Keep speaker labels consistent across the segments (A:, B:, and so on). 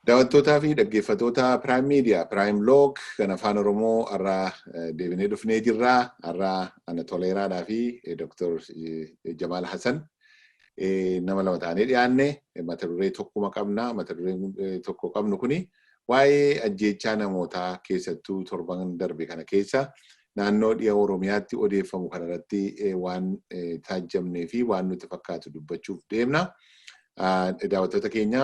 A: Daawwattootaa fi dhaggeeffattoota Prime Media, Prime Log kan afaan Oromoo irraa deebinee dhufnee jirra. Irraa ana Toleeraadhaa fi Dr. Jamaal Hassan nama lama ta'anii dhiyaanne mata duree tokkuma qabna. Mata duree tokko qabnu kuni waa'ee ajjeechaa namootaa keessattuu torban darbe kana keessa naannoo dhiya Oromiyaatti odeeffamu kanarratti waan taajjabnee fi waan nuti fakkaatu dubbachuuf deemna. Daawwattoota keenya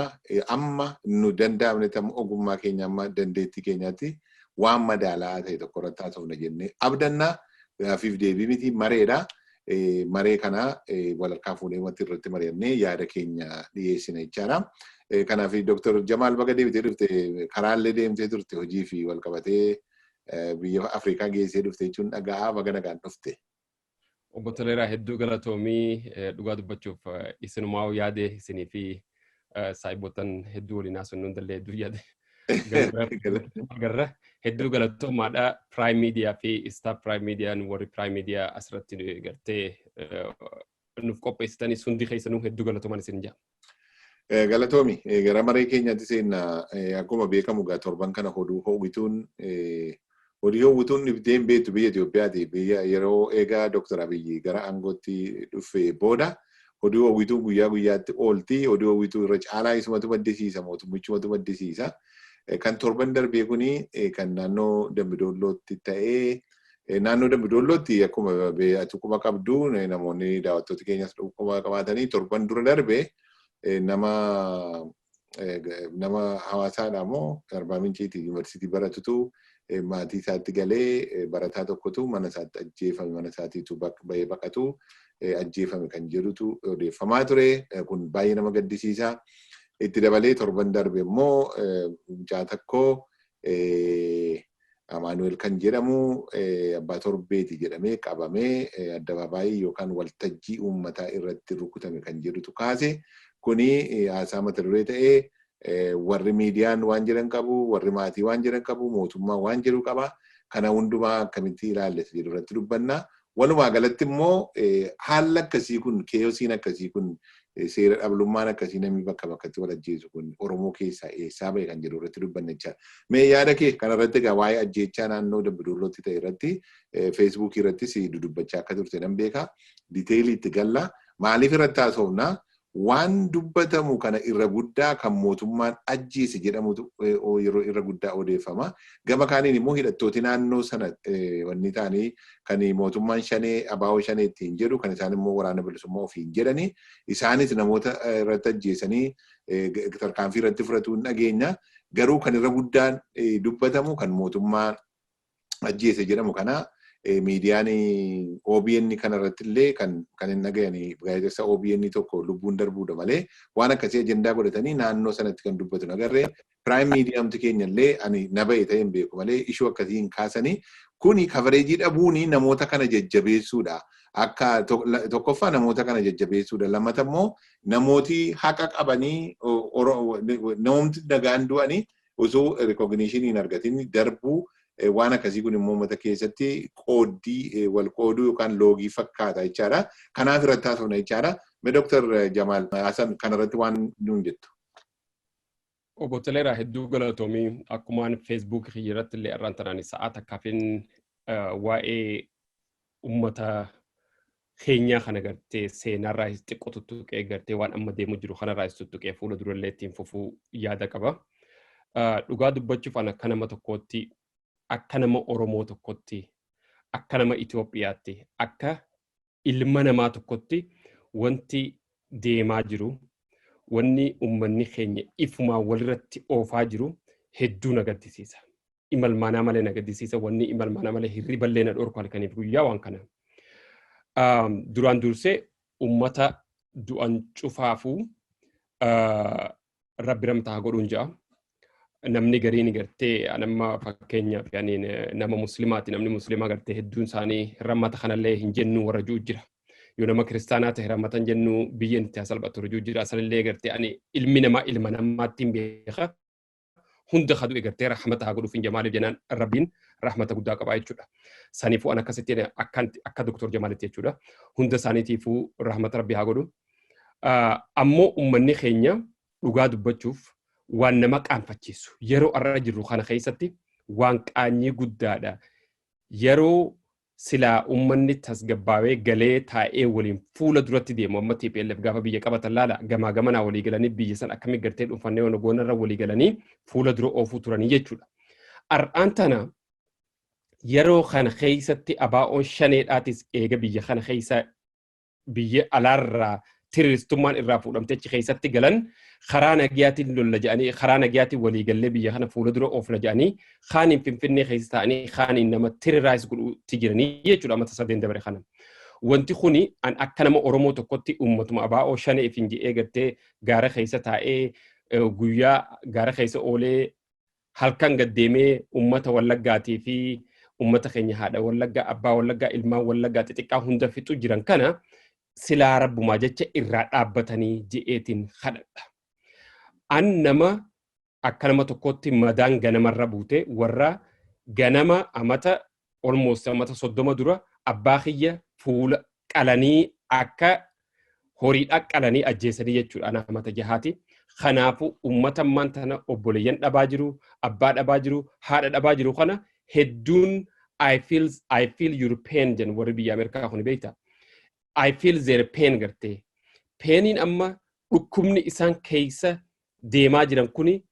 A: amma nu danda'amne tam ogummaa keenya amma dandeettii keenyaatti waan madaalaa ta'e tokko irratti haasofna jennee abdanna. Gaafiif deebii miti mareedha. Maree kana walharkaa fuunee wanti irratti mari'annee yaada keenya dhiyeessina jechaadha. Kanaaf Dr. Jamaal baga deebitee dhufte karaallee deemtee turte hojii fi wal qabatee biyya Afrikaa geessee dhufte jechuun dhagaa baga nagaan dhufte.
B: Obbo Toleeraa hedduu galatoomii dhugaa dubbachuuf isinumaa yaade isinii fi saayiboottan hedduu waliin haasofnu hundallee hedduu yaade. Garra hedduu galatoomaadha. Prime Media fi Star Prime Media warri Prime Media asirratti gartee nuuf qopheessitanis hundi keessanuu hedduu galatooman isin jaa.
A: Galatoomi gara maree keenyaatti seenna akkuma beekamu gaa torban kana hoduu ho'ituun Odii hawwatuun ibideen beektu biyya Itoophiyaati. Biyya yeroo eegaa Dr. Abiyyi gara aangootti dhufe booda odii hawwituun guyyaa guyyaatti oolti. Odii hawwituu irra caalaa isumatu maddisiisa, mootummichumatu maddisiisa. Kan torban darbee kuni kan naannoo Dambidollootti ta'ee naannoo Dambidollootti akkuma beekuma qabdu namoonni daawwattoota keenyas dhukkuba qabaatanii torban dura darbee nama hawaasaadhaa moo Arbaa Minciiti yuunivarsiitii baratutu maatii isaatti galee barataa tokkotu mana isaatti ajjeefame, mana isaatiitu bahee baqatu ajjeefame kan jedhutu odeeffamaa ture. Kun baay'ee nama gaddisiisa. Itti dabalee torban darbe immoo mucaa tokko Amaanuel kan jedhamu abbaa torbeeti jedhamee qabamee addabaabaayii yookaan waltajjii uummataa irratti rukutame kan jedhutu kaase. Kuni haasaa mata duree ta'ee warri miidiyaan waan jedhan qabu, warri maatii waan jedhan qabu, mootummaa waan jedhu qaba. Kana hundumaa akkamitti ilaallatu jedhu irratti dubbanna. Walumaa galatti immoo haalli akkasii kun, keeyosiin akkasii kun, seera dhablummaan akkasii namni bakka bakkatti wal ajjeesu kun Oromoo keessaa eessaa bahe kan jedhu irratti dubbanna jechaadha. Mee yaada kee kanarratti egaa waa'ee ajjeechaa naannoo Dambidollootti ta'e irratti feesbuukii irrattis dudubbachaa akka turte nan beeka. Diteelii itti galla. Maaliif irratti haasofna? Waan dubbatamu kana irra guddaa kan mootummaan ajjeese jedhamutu yeroo irra guddaa odeeffama. Gama kaaniin immoo hidhattooti naannoo sana wanni ta'anii kan mootummaan shanee abaa'oo shanee ittiin jedhu kan isaan immoo waraana bilisummaa ofiin jedhanii isaanis namoota irratti ajjeesanii tarkaanfii irratti fudhatu dhageenya. Garuu kan irra guddaan dubbatamu kan mootummaan ajjeese jedhamu kana miidiyaan OBN kanarratti illee kan hin dhagayanii gaazexeessaa OBN tokko lubbuun darbuudha malee waan akkasii ajendaa godhatanii naannoo sanatti kan dubbatu nagarree. Prime Mediaamti keenya illee ani na ba'e ta'een beeku malee ishuu akkasii hin kaasanii. Kuni kabareejii dhabuuni namoota kana jajjabeessuudha. Akka tokkoffaa namoota kana jajjabeessuudha. Lammata immoo namooti haqa qabanii namoonni nagaan du'anii osoo recognition hin argatin darbuu waan akkasii kun immoo uummata keessatti qooddii wal qooduu yookaan loogii fakkaata jechaadha. Kanaaf irratti haasofna jechaadha. Mee Dr. Jamaal Hassan kanarratti waan nuun jettu.
B: Obbo Toleeraa hedduu galatoomii akkumaan Facebook irratti illee irraan tanaan sa'aat akkaafin waa'ee uummata keenyaa kana gartee seenarraa xiqqoo tuttuqee gartee waan amma deemu jiru kanarraa tuttuqee fuula durallee ittiin fufuu yaada qaba. Dhugaa dubbachuuf an akka nama tokkootti akka nama Oromoo tokkotti, akka nama Itoophiyaatti, akka ilma namaa tokkotti wanti deemaa jiru, wanni uummanni keenya ifumaa walirratti oofaa jiru hedduu na gaddisiisa. Imalmaanaa malee na gaddisiisa, wanni imalmaanaa malee hirriballee na dhorku halkaniif guyyaa waan kana. Duraan dursee uummata du'an cufaafuu rabbi ramtaa godhuun ja'a. Namni gariin gartee anamma fakkeenyaaf nama muslimaati. Namni muslimaa gartee hedduun isaanii rammata kanallee hin jennu warra jiru jira. Yoo nama kiristaanaa ta'e rammata hin jennu biyyeen itti salphatu jiru jira. Asallee gartee ani ilmi namaa ilma namaatti hin beeka. Hunda kaduu gartee rahmata haa godhuuf hin jamaaliif jennaan rabbiin rahmata guddaa qabaa jechuudha. Saniifuu an akkasitti akka Dr. Jamaalitti jechuudha. Hunda isaaniitiifuu rahmata rabbii haa godhu. Ammoo uummanni keenya dhugaa dubbachuuf waan nama qaanfachiisu yeroo arra jirru kana keessatti waan qaanyii guddaadha. Yeroo silaa uummanni tasgabbaawee galee taa'ee waliin fuula duratti deemu amma TPLF gaafa biyya qabatan laala gamaa gamanaa walii galanii biyya san akkamitti gartee dhuunfannee onogoonarra walii galanii fuula dura oofuu turanii jechuudha. Har'aan tana yeroo kana keessatti abaa'oon shaneedhaatis eega biyya kana keessa biyya alaarraa tiriristummaan irraa fuudhamte achi keessatti galan karaa nagiyaatiin lolla jedhanii karaa nagiyaatiin walii gallee biyya kana fuula dura oofna jedhanii kaaniin finfinnee keessa ta'anii kaaniin nama tiriraayis godhuutti jiranii jechuudha amma tasadeen dabare kana. Wanti kuni an akka nama Oromoo tokkotti uummatuma abaa'oo shanee ifin jedhee gartee gaara keessa taa'ee guyyaa gaara keessa oolee halkan gaddeemee uummata Wallaggaatii fi uummata keenya haadha Wallaggaa abbaa Wallaggaa ilmaan Wallaggaa xixiqqaa hunda fixu jiran kana silaa rabbumaa jecha irraa dhaabbatanii je'eetiin kadhadha. An nama akka nama tokkotti madaan ganamarra buute warra ganama amata almost amata 30 dura abbaa kiyya fuula qalanii akka horiidhaa qalanii ajjeesanii jechuudha ana amata jahaati. Kanaafuu uummata maantana obboleeyyan dhabaa jiru, abbaa dhabaa jiru, haadha dhabaa jiru kana hedduun I feel your pain jen warri biyya Ameerikaa kuni beekta. I feel their pain garte. Painin amma dhukkubni isaan keessa deemaa jiran kuni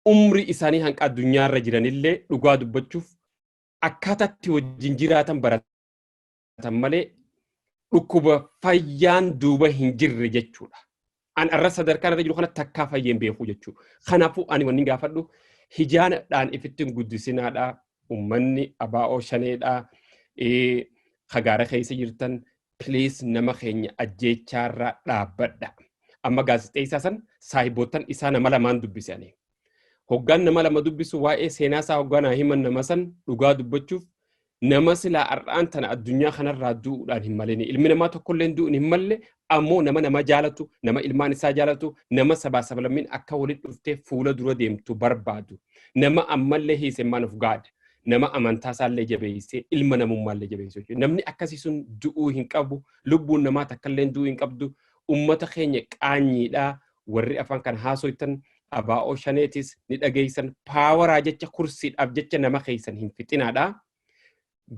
B: umri isaanii hanqa addunyaarra jiranillee dhugaa dubbachuuf akkaataatti wajjin jiraatan baratan malee dhukkuba fayyaan duuba hin jirre jechuudha. An arra sadarkaan irra jiru kana takkaa fayyeen beekuu jechuudha. Kanaafuu ani wanni gaafadhu hijaanadhaan ifittiin guddisinaadhaa ummanni abaa'oo shaneedhaa kagaara keessa jirtan please nama keenya ajjeechaarraa dhaabbadha. Amma gaazexeessaa san saahiboottan isaa nama lamaan dubbisanii. Hoggaan nama lama dubbisu waa'ee seenaa isaa hogganaa himan nama san dhugaa dubbachuuf nama silaa har'aan tana addunyaa kanarraa du'uudhaan hin malini. Ilmi namaa tokkollee du'uun hin malle ammoo nama jaalatu, nama ilmaan isaa jaalatu, nama sabaa sablammiin akka walitti dhuftee fuula dura deemtu barbaadu. Nama ammallee hiise man of God. Nama amantaa isaallee jabeessee ilma namummaallee jabeessee namni akkasii sun du'uu hin qabu lubbuun namaa takkallee du'uu hin qabdu ummata keenya qaanyiidhaa warri afaan kan haasoytan abaa'oo shaneetis ni dhageessan paawaraa jecha kursiidhaaf jecha nama keessan hin fixinaadhaa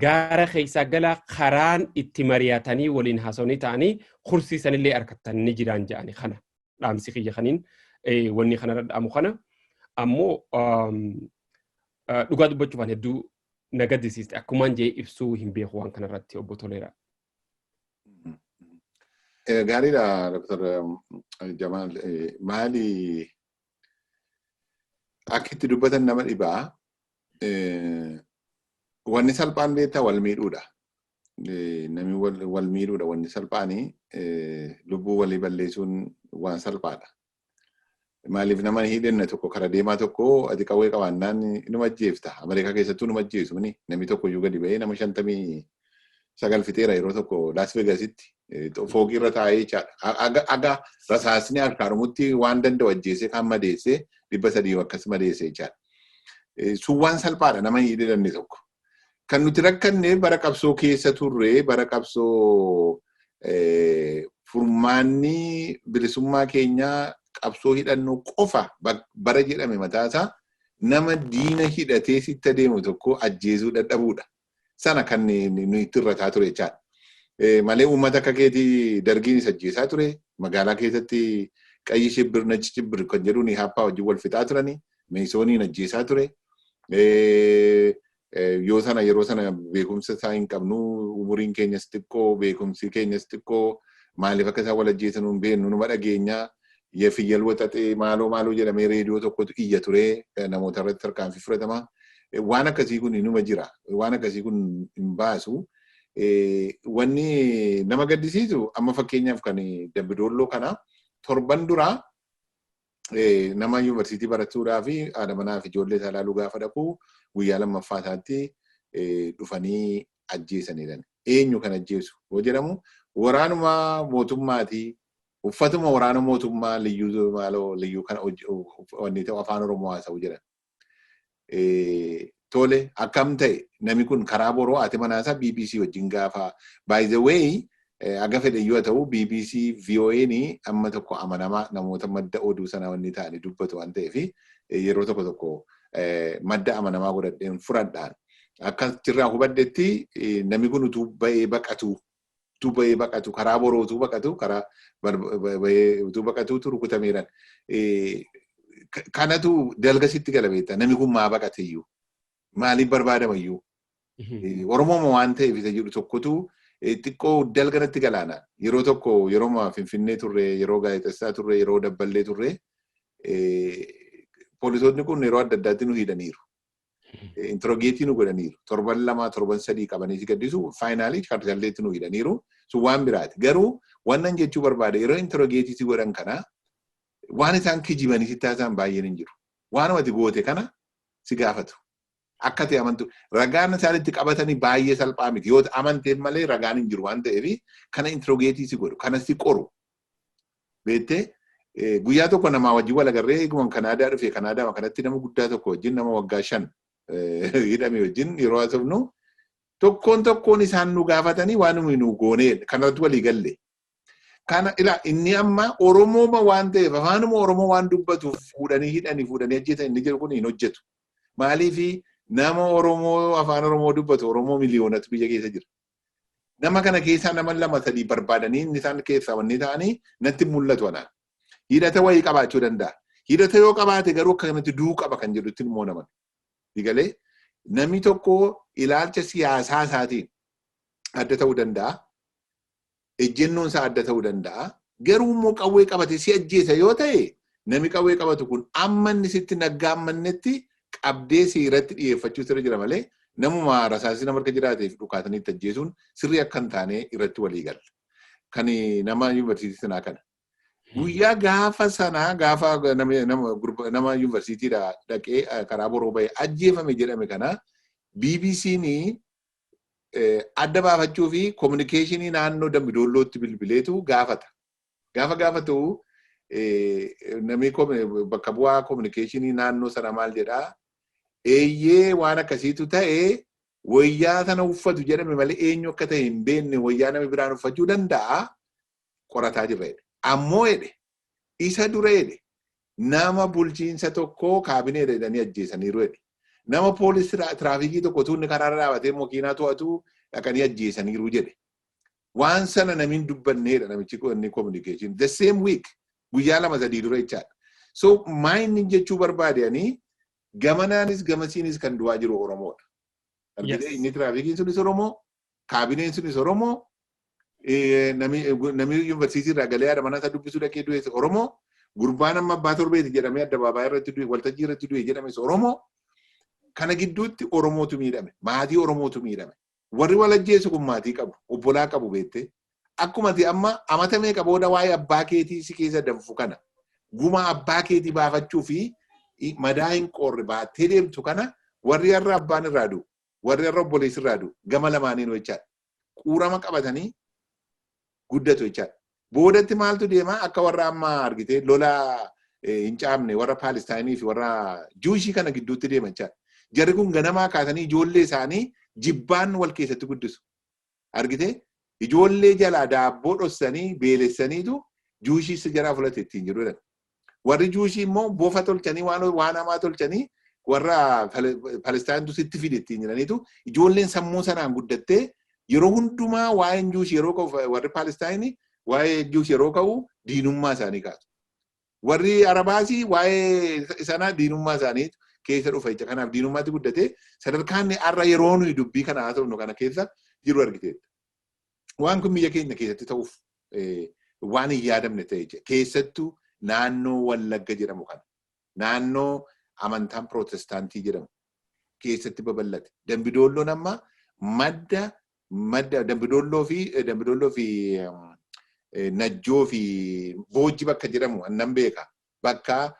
B: gaara keessaa galaa karaan itti mari'atanii waliin haasawanii ta'anii kursiisanillee harkattan ni jiraan jedhani kana dhaamsi kiyya kaniin wanni kanarra dhaamu kana ammoo dhugaa dubbachuufaan hedduu nagaddisiiste akkumaan jee ibsuu hin beeku waan kanarratti obbo Toleeraa.
A: Gaariidha Dr. Jamaal maali akka itti dubbatan nama dhibaa wanni salphaan beektaa wal miidhuudha. Namni wal miidhuudha wanni salphaanii lubbuu walii balleessuun waan salphaadha. Maaliif nama hidhanna tokko karaa deemaa tokko ati qawwee qabaannaan inuma ajjeefta. Ameerikaa keessattuu inuma ajjeesu namni tokko iyyuu gadi ba'ee nama 59 fixeera yeroo tokko Las Vegaasitti fooqirra taa'ee jechaadha. Aga rasaasni harkaarumutti waan danda'u ajjeesee kan madeessee 300 akkas madeessee jechaadha. Sun waan salphaadha nama hidhanne tokko. Kan nuti rakkanne bara qabsoo keessa turre bara qabsoo furmaanni bilisummaa keenyaa qabsoo hidhannoo qofa bara jedhame mataasaa nama diina hidhatee sitti adeemu tokko ajjeesuu dadhabuudha. Sana kan nuyi itti irrataa ture jechaadha. Malee uummata akka keetii dargiinis ajjeesaa ture. Magaalaa keessatti qayyi shibbir nachi shibbir kan jedhuun haappaa wajjin wal fixaa turani. Meesooniin ajjeesaa ture. Yeroo sana beekumsa isaa hin qabnu umuriin keenyas xiqqoo beekumsi keenyas xiqqoo maaliif akka isaan wal ajjeesan hin beeknu numa dhageenyaa. Yefiyyal waxaxee maaloo jedhamee reediyoo tokkotu iyya ture namoota irratti tarkaanfii fudhatama. Waan akkasii kun inuma jira. Waan akkasii kun hin baasu. Wanni nama gaddisiisu amma fakkeenyaaf kan Dambidolloo kana torban duraa nama yuunivarsiitii barachuudhaa fi haadha manaa fi ijoollee isaa ilaaluu gaafa dhaqu guyyaa lammaffaa isaatti dhufanii ajjeesaniidhaan. Eenyu kan ajjeesu yoo jedhamu waraanuma mootummaatii. Uffatuma waraana mootummaa liyyuu kana wanni ta'u afaan Oromoo haasa'u jedhan. Tole akkam ta'e namni kun karaa boroo ati manaasaa BBC wajjin gaafa by the way Aga fedhe yoo ta'u BBC VOA'n amma tokko amanamaa namoota madda oduu sana wanni ta'anii dubbatu waan ta'eef yeroo tokko madda amanamaa godhadheen furadhaan akka jirraa hubadhetti namni kun utuu ba'ee baqatu karaa boroo utuu baqatu karaa utuu baqatuutu rukutameeran. Kanatu dalgasitti galabeetta namni kun maa baqateeyyuu maaliif barbaadamayyuu Oromoo waan ta'eef isa jedhu tokkotu xiqqoo dalganatti galaana. Yeroo tokko yeroo Finfinnee turre, yeroo gaazexessaa turre, yeroo dabballee turre poolisoonni kun yeroo adda addaatti nu hidhaniiru. Interrogeetii nu godhaniiru. 7-2, 7-3 qabanii si gaddisu faayinaalii kaartalleetti nu hidhaniiru. Sun waan biraati. Garuu wannan jechuu barbaade yeroo interrogeetii si godhan kana waan isaan kijibanii si taasisan baay'een hin jiru. Waan ati goote kana si gaafatu. Akka ta'e amantu ragaan isaanitti qabatanii baay'ee salphaa miti. Yoo amanteef malee ragaan hin jiru waan ta'eef kana interrogeetii si godhu, kana si qoru. Beektee guyyaa tokko namaa wajjin wal agarree eegumaan Kanaadaa dhufe Kanaadaa kanatti nama guddaa tokko wajjin nama waggaa 5 hidhame wajjin yeroo haasofnu tokkoon isaan nu gaafatanii waan nu goonee kanarratti walii galle. Kana ila inni amma Oromoo waan ta'eef afaanuma Oromoo waan dubbatuuf fuudhanii ajjeetan inni jedhu kun hin hojjetu. Maaliifi nama Oromoo afaan Oromoo dubbatu Oromoo miliyoonatu biyya keessa jira. Nama kana keessaa nama 2-3 barbaadanii inni isaan keessaa wanni ta'anii natti mul'atu anaan. Hidhata wayii qabaachuu danda'a. Hidhata yoo qabaate garuu akkanatti du'uu qaba kan jedhutti immoo naman. Digalee namni tokko ilaalcha siyaasaa isaatiin adda ta'uu danda'a. Ejjennoon isaa adda ta'uu danda'a. Garuu immoo qawwee qabate si ajjeesa yoo ta'e namni qawwee qabatu kun amma inni sitti naggaammannetti qabdee irratti dhiyeeffachuu sirri jira malee namuma rasaasii nama harka jiraateef dhukaatanii itti ajjeesuun sirrii akka hin taane irratti walii galla. Kan nama yuunivarsiitii sanaa kana. Guyyaa gaafa sanaa gaafa nama yuunivarsiitiidhaa dhaqee karaa boroo bahee ajjeefame jedhame kana BBC'n adda baafachuu fi kominikeeshinii naannoo Dambidoollootti bilbileetu gaafata. Gaafa gaafatu namni bakka bu'aa kominikeeshinii naannoo sana maal jedhaa eeyyee waan akkasiitu ta'ee wayyaa sana uffatu jedhame malee eenyu akka ta'e hin beekne wayyaa nama biraan uffachuu danda'a qorataa jirra jedhe. Ammoo jedhe isa dura jedhe nama bulchiinsa tokkoo kaabinee jedhanii ajjeesaniiru jedhe. Nama poolisii tiraafikii tokko tuunni karaarra dhaabatee makiinaa to'atu dhaqanii ajjeesaniiru jedhe. Waan sana namiin dubbanneedha namichi inni communication. The same week guyyaa 2-3 dura jechaadha. So maayinni jechuu barbaadanii gamanaanis gamasiinis kan du'aa jiru Oromoodha. Inni tiraafikiin sunis Oromoo, kaabineen sunis Oromoo, namni yuunivarsiitii irraa galee haadha manaa isaa dubbisuu dhaqee du'e Oromoo, gurbaan amma abbaa torbeeti jedhamee addabaabaayii irratti du'e, waltajjii irratti du'e jedhames Oromoo. Kana gidduutti Oromootu miidhame, maatii Oromootu miidhame. Warri wal ajjeesu kun maatii qabu, obbolaa qabu beektee. Akkumati amma amata meeqa booda waa'ee abbaa keetii si keessa danfu kana guma abbaa keetii baafachuu fi madaa hin qorre baattee deemtu kana warri har'a abbaan irraa du'u, warri har'a obboleessi irraa du'u gama lamaaniin jechaadha. Quurama qabatanii guddatu jechaadha. Boodatti maaltu deema akka warra amma argitee lola hin caamne warra Paalestaayinii fi warra Juushii kana gidduutti deema jechaadha. Jarri kun ganamaa kaasanii ijoollee isaanii jibbaan wal keessatti guddisu. Argitee ijoollee jalaa daabboo dhossanii beelessaniitu Juushii si jaraa fudhate ittiin jiru. Warri Juushii immoo bofa tolchanii waan hamaa tolchanii warra Paalestaayintu sitti fide ittiin jiraniitu ijoolleen sammuu sanaan guddattee yeroo hundumaa waa'een Juushii yeroo ka'u warri Paalestaayinii waa'ee Juushii yeroo ka'u diinummaa isaanii kaasu. Warri Arabaasii waa'ee sanaa diinummaa isaaniitu keessa dhufa jecha kanaaf diinummaatti guddatee sadarkaan har'a yeroo nuyi dubbii kana haasofnu kana keessa jiru argiteetta. Waan kun biyya keenya keessatti ta'uuf waan hin yaadamne ta'e jecha keessattuu naannoo Wallagga jedhamu kana naannoo amantaan Pirootestaantii jedhamu keessatti babal'ate. Dambidoolloon amma madda Dambidoolloo fi Najjoo fi Boojji bakka jedhamu annan beeka bakka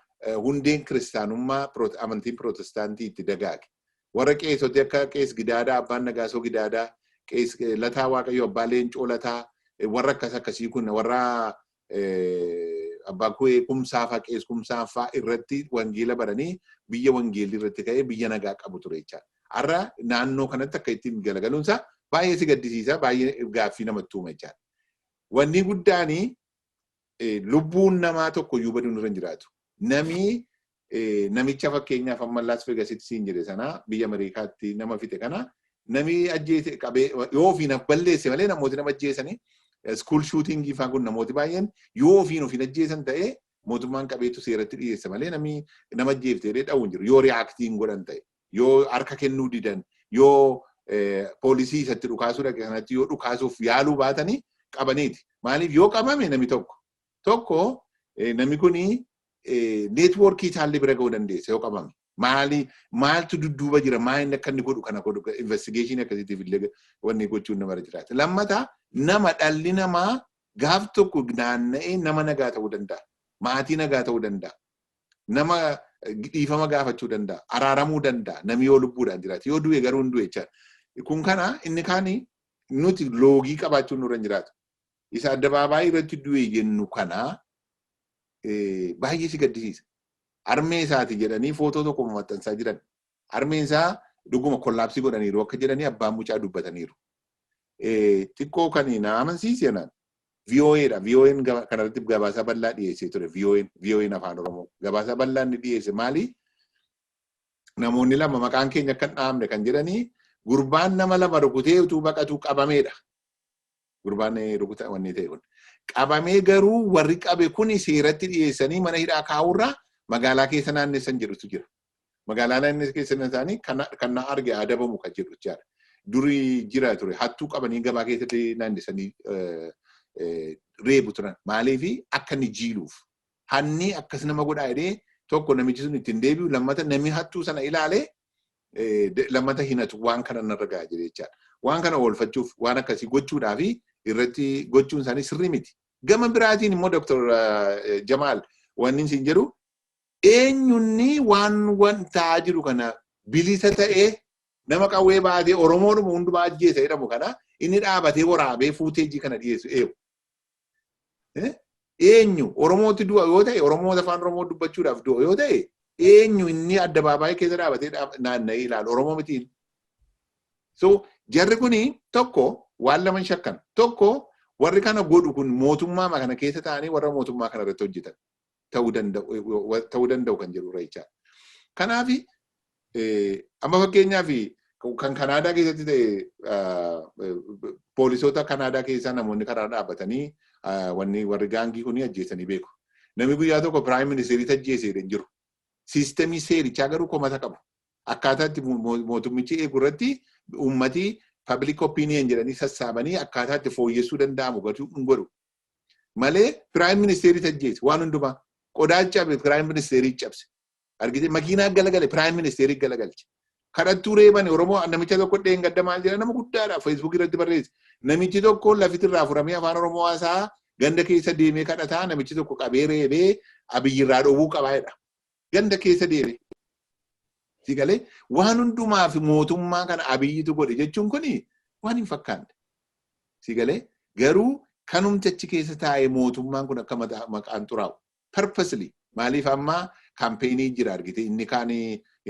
A: hundeen kiristaanummaa amantiin Pirootestaantii itti dagaage. Warra qeesoti akka qees Gidaadaa, Abbaan Nagaasoo Gidaadaa, qees Lataa Waaqayyo, Abbaa Leencoo Lataa, warra akkasii kun warra Abbaa Ku'ee Kumsaafaa, qees Kumsaafaa irratti wangeela baranii biyya wangeelli irratti ka'ee biyya nagaa qabu ture jechaadha. Har'a naannoo kanatti akka ittiin galagaluunsaa baay'ee si gaddisiisa, baay'ee gaaffii namatti uuma jechaadha. Wanni guddaani lubbuun namaa tokko iyyuu baduun irra hin jiraatu. Namicha fakkeenyaaf amma Las Vegas siin jedhe sana biyya Ameerikaatti nama fixe kana nami ajjeese qabee yoo ofiin balleesse malee namooti nama ajjeesanii school shooting ifaan kun namooti baay'een yoo ofiin ajjeesan ta'ee mootummaan qabeetu seeratti dhiyeessa malee nama ajjeeftee dha'uu hin jiru. Yoo reaaktiin godhan ta'e, yoo harka kennuu didan, yoo poolisii isatti dhukaasuu dhaqe sanatti yoo dhukaasuuf yaaluu baatanii qabaniiti. Maaliif yoo qabame nami tokko nami kuni neetwoorkii isaallee bira ga'uu dandeessa yoo qabame. Maaltu dudduuba jira, maal akka inni godhu kana godhu investigation akkasiitiif illee wanni gochuun nama jiraata. Lammataa nama dhalli namaa gaaf tokko naanna'ee nama nagaa ta'uu danda'a. Maatii nagaa ta'uu danda'a. Nama dhiifama gaafachuu danda'a. Araaramuu danda'a. Namni yoo lubbuudhaan jiraate. Yoo du'e garuu hin du'e jechaadha. Kun kana inni kaani nuti loogii qabaachuun nurra hin jiraatu. Isa addabaabaayii irratti du'e jennu kana baay'ee si gaddisiisa. Armee isaati jedhanii footoo tokko maxxansaa jiran. Armeen isaa dhuguma kollaapsii godhaniiru akka jedhanii abbaan mucaa dubbataniiru. Xiqqoo kan na amansiise naan. VOAdha. VOAn kanarratti gabaasa bal'aa dhiyeessee ture. VOAn afaan Oromoo. Gabaasa bal'aa inni dhiyeesse maali? Namoonni lama maqaan keenya akka hin dhahamne kan jedhanii gurbaan nama lama rukutee utuu baqatuu qabameedha. Gurbaan rukutaa wanni ta'e kun. Qabamee garuu warri qabe kun seeratti dhiyeessanii mana hidhaa kaa'urraa magaalaa keessa naannessan jedhutu jira. Magaalaa naannessan keessa kan na arge adabamu kan jedhu jechaadha. Durii jira ture. Hattuu qabanii gabaa keessatti naannessanii reebu turan. Maaliifi akka inni jiiluuf. Hanni akkas nama godhaa jedhee tokko namichi sun ittiin deebi'u lammata namni hattuu sana ilaalee lammata hinatu waan kana narra gahaa jira jechaadha. Waan kana oolfachuuf waan akkasii gochuudhaaf irratti gochuun isaanii sirrii miti. Gama biraatiin immoo Dr. Jamaal wanni isin jedhu eenyunni waan ta'aa jiru kana bilisa ta'ee nama qawwee baatee Oromoodhuma hundumaa ajjeesa jedhamu kana inni dhaabatee waraabee fuuteejii kana dhiyeessu eewu. Eenyu Oromootti du'a yoo ta'e Oromoota afaan Oromoo dubbachuudhaaf du'a yoo ta'e eenyu inni addabaabaayii keessa dhaabatee naanna'ee ilaalu Oromoo mitiin. So jarri kuni tokko waan lama shakkan. Tokko warri kana godhu kun mootummaa kana keessa ta'anii warra mootummaa kana irratti hojjetan ta'uu danda'u kan jedhu jechaadha. Kanaaf amma fakkeenyaaf kan Kanaadaa keessatti ta'e poolisoota Kanaadaa keessaa namoonni karaa dhaabbatanii warri gaangii kuni ajjeesanii beeku. Namni guyyaa tokko piraayim ministeerii ajjeesee hin jiru. Siistemii seerichaa garuu komata qabu. Akkaataa itti mootummichi eegu irratti uummati public opinion jedhanii sassaabanii akkaataa itti fooyyessuu danda'amu godhu. Malee piraayim ministeerii ajjeese waan hundumaa qodaacha piraayim ministeerii cabse. Argite makiinaa galagale piraayim ministeerii galagalche. Kadhattuu reeban Oromoo namicha tokko dheengadda maal jedha nama guddaadha Facebook irratti barreesse. Namichi tokko lafitti irraa furamee afaan Oromoo haasaa ganda keessa deemee kadhataa namichi tokko qabee reebee Abiyyi irraa dhoowwuu qabaadha. Ganda keessa deemee. Sigalee waan hundumaa fi mootummaa kana Abiyyitu godhe jechuun kuni waan hin fakkaanne. Sigalee garuu kanumti achi keessa taa'ee mootummaan kun akka maqaan xuraa'u. Purposely maaliif amma kaampeenii jira argite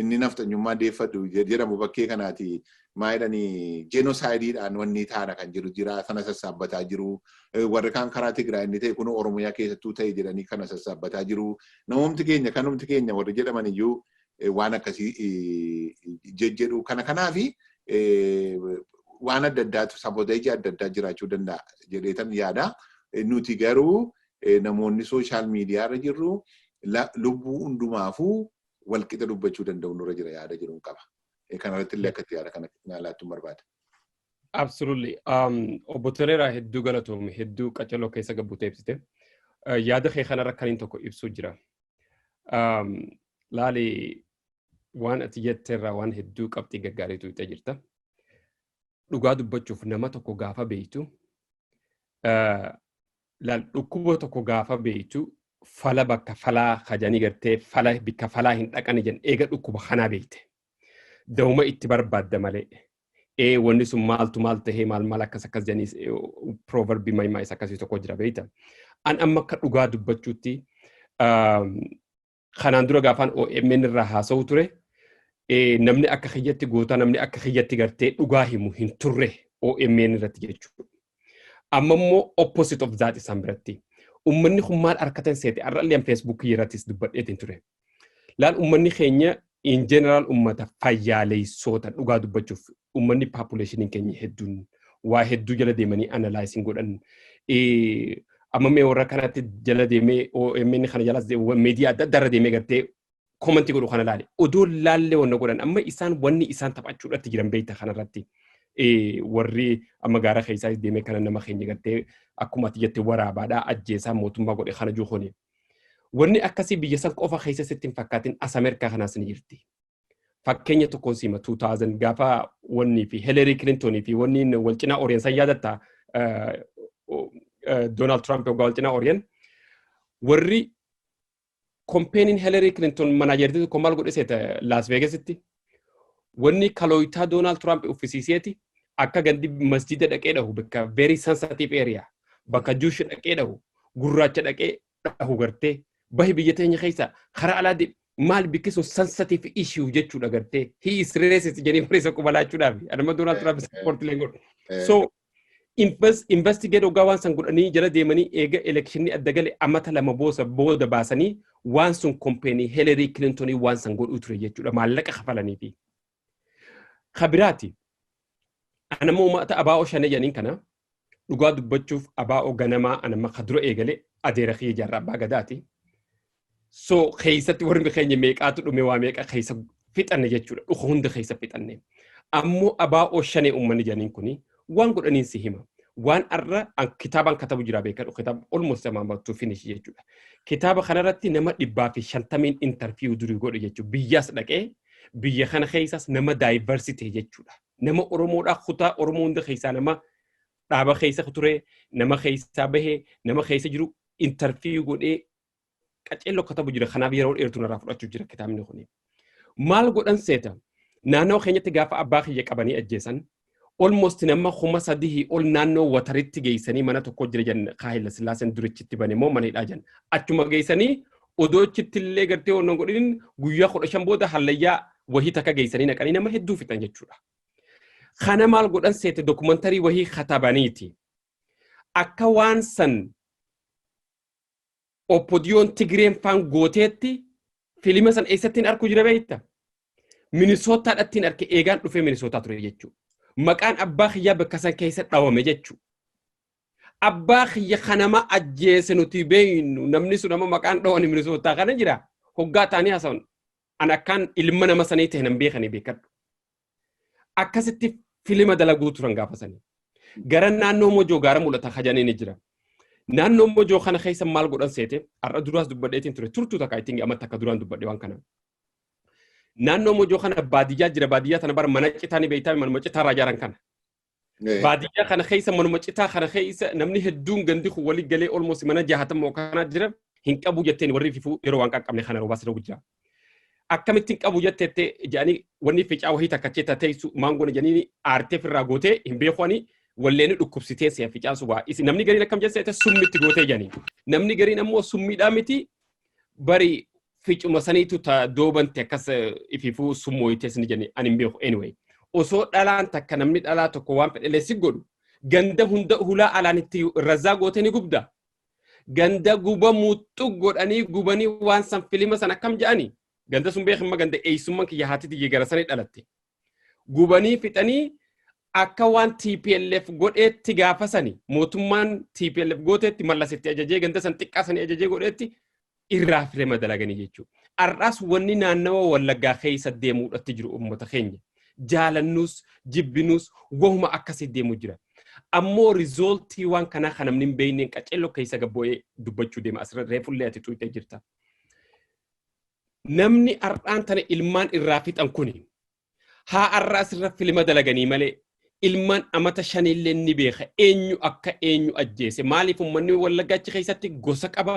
A: inni naftanyummaa deeffadhu jedhamu bakkee kanaati maayidhanii jeenosaayidiidhaan wanni taana kan jiru jira sana sassaabbataa jiru warri kaan karaa Tigraay inni ta'e kun Oromiyaa keessattuu ta'e jedhanii kana sassaabbataa jiru kanumti keenya warri jedhaman iyyuu waan akkasii jedhu kanaafi waan adda addaatu saboteejii adda addaa jiraachuu danda'a jedheetan yaada. Nuti garuu namoonni sooshaal miidiyaa irra jirru lubbuu hundumaafuu walqixa dubbachuu danda'u nurra jira yaada jiruun qaba. Kanarratti illee akkatti yaada kana laattuun barbaada.
B: Absolutely. Obbo Toleeraa hedduu galatoomne hedduu qacarroo keessa gabbutee ibsite. Yaada kee kanarra kaniin tokko ibsuu jira. Laali waan ati jetteerraa waan hedduu qabxii gaggaariitu itti jirta. Dhugaa dubbachuuf nama tokko gaafa beeytu dhukkuba tokko gaafa beeytu fala bakka falaa kajanii gartee fala bikka falaa hin dhaqani jen eega dhukkuba kanaa beeyte. Dawuma itti barbaadda malee. Wanni sun maaltu maal tahee maal akkas janiis proverbii maymaa isa akkasii tokko jira beeyta. An amma akka dhugaa dubbachuutti kanaan dura gaafaan OMN irraa haasa'u ture. Namni akka kiyyatti goota namni akka kiyyatti gartee dhugaa himu hin turre OMN irratti jechuudha. Amma immoo opposite of that isaan biratti. Uummanni kun maal harkatan seete arraallee Facebook irrattis dubbadheetiin ture. Laal uummanni keenya in general uummata fayyaaleessoota dhugaa dubbachuuf uummanni population keenya hedduun waa hedduu jala deemanii analyzing godhan. Amma mee warra kanatti jala deemee OMN kana jalas meediyaa adda adda irra deemee gartee commenti godhu kana laale. Odoo laallee wanna godhan amma isaan wanni isaan taphachuudhaatti jiran beeyta kanarratti. Warri amma gaara keessaa deemee kana nama keenya gartee akkuma ati jettee waraabaadhaa ajjeesaa mootummaa godhe kana juukhone. Wanni akkasii biyya san qofa keessa sitti hin fakkaatin as Ameerikaa kanaas ni jirti. Fakkeenya tokkoon sima 2000 gaafa wanni fi Hillary Clinton fi wanni wal cinaa Orient san yaadatta Donald Trump wal cinaa Orient warri campaigning Hillary Clinton managerti tokko maal godhe seeta Las Vegas'itti wanni kalooyitaa Donald Trump uffisiiseeti akka gandi masjida dhaqee dhahu bakka very sensitive area bakka juush dhaqee dhahu gurraacha dhaqee dhahu gartee bahi biyya teenya keessa karaa alaa maal bikkisu sensitive issue jechuudha gartee he is racist jedhanii fariisa qubalaachuudhaaf adama Donald Trump support lengo so investigate ogaa waan san godhanii jala deemanii eega electionni adda gale amata lama booda baasanii waan sun company Hillary Clinton waan san godhuu ture jechuudha maallaqa kafalanii fi khabiraati anama ummata abaa'oo shane janiin kana dhugaa dubbachuuf abaa'oo ganamaa anama kadura eegale adeera khiyya jarra abbaa gadaati so keessatti warri keenya meeqaatu dhume waa meeqa keessa fixanne jechuudha dhuka hunda keessa fixanne ammoo abaa'oo shane ummanni janiin kuni waan godhaniin si hima waan arra kitaabaan katabu jira beekadhu kitaaba almost amaamatu finish jechuudha kitaaba kanarratti nama 150 interview durii godhe jechuudha biyyaas dhaqee biyya kana keessas nama diversity jechuudha nama oromoodhaa kutaa oromoo hunda keessaa nama dhaaba keessa ture nama keessa bahee nama keessa jiru interview godhee qaceelloo katabu jira kanaaf yeroo dheertuu narraa fudhachuu jira kitaabni kun maal godhan seeta naannoo keenyatti gaafa abbaa kiyya qabanii ajjeesan almost nama kuma sadii ol naannoo wataritti geessanii mana tokko jira jan Haayila Sillaaseen durichitti bane moo mana hidhaa jan achuma geessanii odoochitti illee gartee onnon godhin guyyaa 15 booda hallayyaa wahii takka geessanii naqanii nama hedduu fixan jechuudha. Kana maal godhan seete dokumentari wahii katabaniiti. Akka waan san opodiyoon Tigreen faan gooteetti filima san eessattiin arku jira beekta. Minisootaadhattiin arke eegaan dhufee Minisootaa ture jechuudha. Maqaan abbaa kiyyaa bakka san keessa dhawame jechuudha. Abbaa kiyya kanama ajjeese nuti beeynu namni sun nama maqaan dhawani Minisootaa kana jira. Hoggaa taanii haasa'uun an akkaan ilma nama sanii ta'e nan beekanii beekadhu. Akkasitti filima dalaguu turan gaafasanii. Gara naannoo Mojoo gaara mul'ata hajanii ni jira. Naannoo Mojoo kana keessa maal godhan seete har'a duraas dubbadheetiin ture turtuu takka ittiin amma takka duraan dubbadhe waan kana. Naannoo Mojoo kana baadiyyaa jira baadiyyaa tana bara mana citaa ni beektaa manuma citaa irraa ijaaran kana. Baadiyyaa kana keessa manuma citaa kana keessa namni hedduun gandi kun walii galee almost mana 60 kana jira hin qabu jetteen warri fifuu yeroo waan qaqqabne kana robaas ta'u jira. Akkamittiin qabu jettee jaanii wanni ficaa wahii takka ceeta teessu maangoon janii aartee firraa gootee hin beekoni walleen dhukkubsitee si'a ficaan suba isi namni gariin akkam jesse summitti gootee janii namni gariin ammoo summiidhaa miti bari ficuma saniitu ta doobante akkas ififuu summooyitees ni janii ani hin beeku anyway osoo dhalaan takka namni dhalaa tokko waan fedhelee si godhu ganda hunda hulaa alaanitti razaa gootee ni gubda ganda guba muxxu godhanii gubanii waan san filima san akkam ja'anii ganda sun beekama ganda eessummaan kiyya haatitti garasanii dhalatte gubanii fixanii akka waan TPLF godheetti gaafasanii mootummaan TPLF gooteetti mallasetti ajajee ganda san xiqqaasanii ajajee godheetti irraa firema dalaganii jechuudha. Arraas wanni naannawa Wallaggaa keessa deemuudhaatti jiru uummata keenya jaalannuus jibbinuus wahuma akkasii deemu jira. Ammoo rizooltii waan kanaa kan namni hin beekneen qaceelloo keessa gabboo'ee dubbachuu deema asirra reefullee ati tuutee jirta. Namni ardhaan tana ilmaan irraa fixan kuni haa arraas irra filima dalaganii malee ilmaan amata shanillee ni beeka eenyu akka eenyu ajjeese maaliif uummanni Wallaggaa keessatti gosa qaba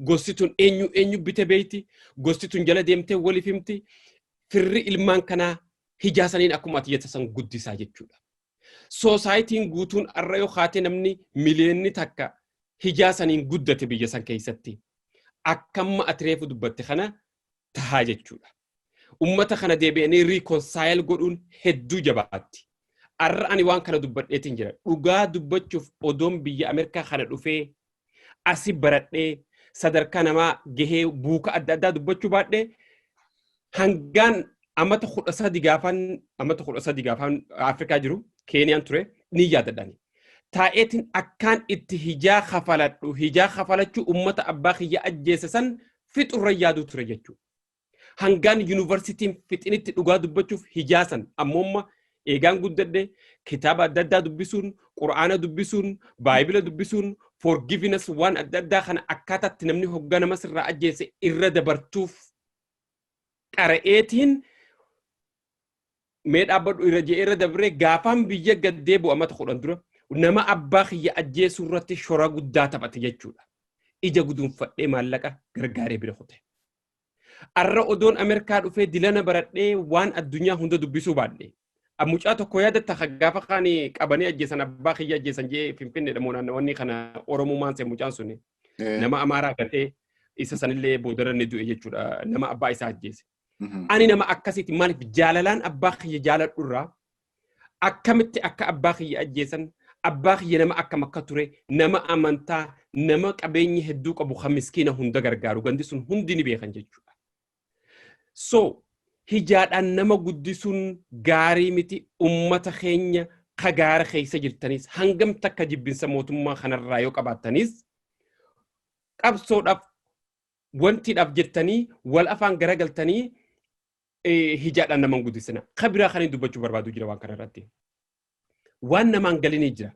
B: gosti tun eenyu bite beeyti gosti tun jala deemtee waliif himti firri ilmaan kanaa hijaasaniin akkuma ati jettan guddisaa jechuudha. Soosaayitiin guutuun arra yoo kaate namni miliyoonni takka hijaasaniin guddate biyya san keessatti akkamma ati reefu dubbatte kana tahaa jechuudha. Ummata kana deebi'anii reconcile godhuun hedduu jabaatti. arra ani waan kana dubbadheetiin jira dhugaa dubbachuuf odoon biyya Ameerikaa kana dhufee asi baradhee sadarkaa namaa gahee buuka adda addaa dubbachuu baadhee hangaan amata 13 gaafan Afrikaa jiru Keeniyaan ture ni yaadadhani taa'eetiin akkaan itti hijaa kafalachuu ummata abbaa kiyya ajjeese san fixurra yaaduu ture jechuudha. Hangaan yuunivarsiitiin fixinitti dhugaa dubbachuuf hijaasan ammoomma eegaan guddadde kitaaba adda addaa dubbisuun quraana dubbisuun baayibila dubbisuun forgiveness waan adda addaa kana akkaataatti namni hogganama sirraa ajjeese irra dabartuuf qara'eetiin mee dhaabbadhu irra dabree gaafaan biyya gaddee bu'amata 10 dura nama abbaa kiyya ajjeesuu irratti shora guddaa taphate jechuudha. Ija guduunfadhee maallaqa gargaaree bira kute. Arra odoon Ameerikaa dhufee dilana baradhee waan addunyaa hunda dubbisuu baadhee. Mucaa tokko yaadatta gaafa kaanii qabanii ajjeesan abbaa kiyya ajjeesan jee Finfinneedha moo naannoonni kana Oromummaan see mucaan suni. Nama Amaaraa gatee isa sanillee boodara ni du'e jechuudha. Nama abbaa isaa ajjeese. Ani nama akkasiiti maaliif jaalalaan abbaa kiyya jaaladhurraa akkamitti akka abbaa kiyya ajjeesan abbaa kiyya nama akkam akka ture nama amantaa nama qabeenyi hedduu qabu kan miskiina hunda gargaaru gandi sun hundi ni beekan jechuudha. So hijaadhaan nama guddisuun gaarii miti ummata keenya kagaara keessa jirtanis hangam takka jibbinsa mootummaa kanarraa yoo qabaattanis qabsoodhaaf wantiidhaaf jettanii wal afaan garagaltanii hijaadhaan nama guddisina. Kabiraa kan dubbachuu barbaadu jira waan kanarratti. Waan namaan galinii jira.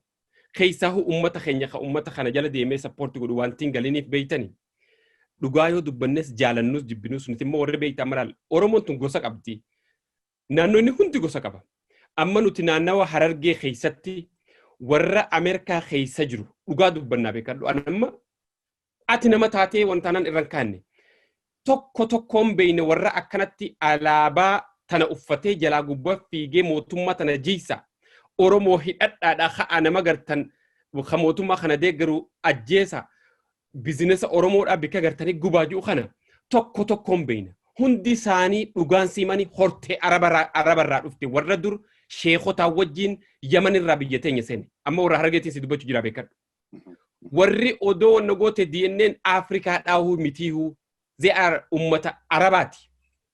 B: Keessaahu ummata keenya ka ummata kana jala deemee sappoortii godhu wantiin galiniif beeytanii. Dhugaa yoo dubbannes jaalannus jibbinus nuti immoo warri beeytaa maraal. Oromoon tun gosa qabdi. Naannoonni hundi gosa qaba. Amma nuti naannawa Harargee keessatti warra Ameerikaa keessa jiru dhugaa dubbannaa beekadhu. Anamma ati nama taatee wantaanan irraan kaanne. Tokkoon beeyne warra akkanatti alaabaa tana uffatee jalaa gubbaa fiigee mootummaa tana jiisa. Oromoo hidhadhaadhaa haa nama gartan ka mootummaa kana deeggaru ajjeesa. Bizinesa Oromoodhaa bika gartanii gubaa jiru kana tokkoon beeyna. Hundi isaanii dhugaan siimanii hortee arabarraa dhufte warra dur sheekotaa wajjin Yamanirraa biyya teenya seene. Amma warra Harargeetiin si dubbachuu jira beekadhu. Warri odoo wanna goote DNA'n Afrikaa dhaahuu mitiihuu they are ummata Arabaati.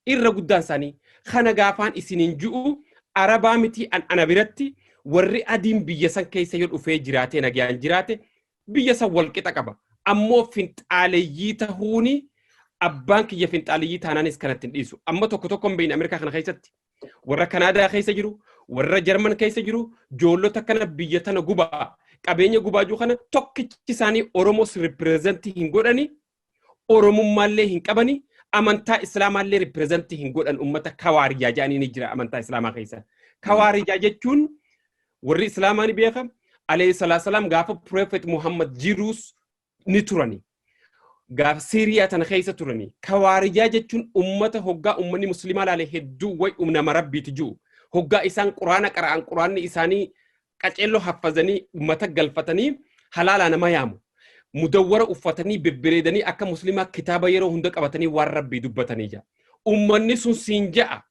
B: Irra guddaan isaanii kana gaafaan isiniin ji'u Arabaa miti ana biratti warri adiin biyya san keessa yoo dhufee jiraate nagayaan jiraate biyya san walqixa qaba. Ammoo finxaaleeyyii tahuuni abbaan kiyya finxaaleeyyii taanaanis kanatti hin dhiisu. Amma tokkoon beeyne Ameerikaa kana keessatti warra Kanaadaa keessa jiru warra Jarman keessa jiru joollota kana biyya tana gubaa qabeenya gubaa jiru kana tokkichi isaanii Oromoos ripireezentii hin godhani Oromummaallee hin qabani amantaa Islaamaallee ripireezentii hin godhan ummata Kawaarijaa jedhanii ni jira amantaa Islaamaa keessa. Kawaarijaa jechuun warri Islaamaa ni beeka alayhi salaam gaafa Prophet Muhammad jiruus ni turani. Gaafa Siiriyaa tana keessa turani. Kawaarijaa jechuun ummata hoggaa ummanni musliimaa laalee hedduu way nama rabbiiti jiru. Hoggaa isaan quraana qara'an quraanni isaanii qaceelloo haffazanii ummata galfatanii halaala nama yaamu. Mudawwara uffatanii bebbereedanii akka musliimaa kitaaba yeroo hunda qabatanii waan rabbii dubbatanii jira. Ummanni sun siin ja'a.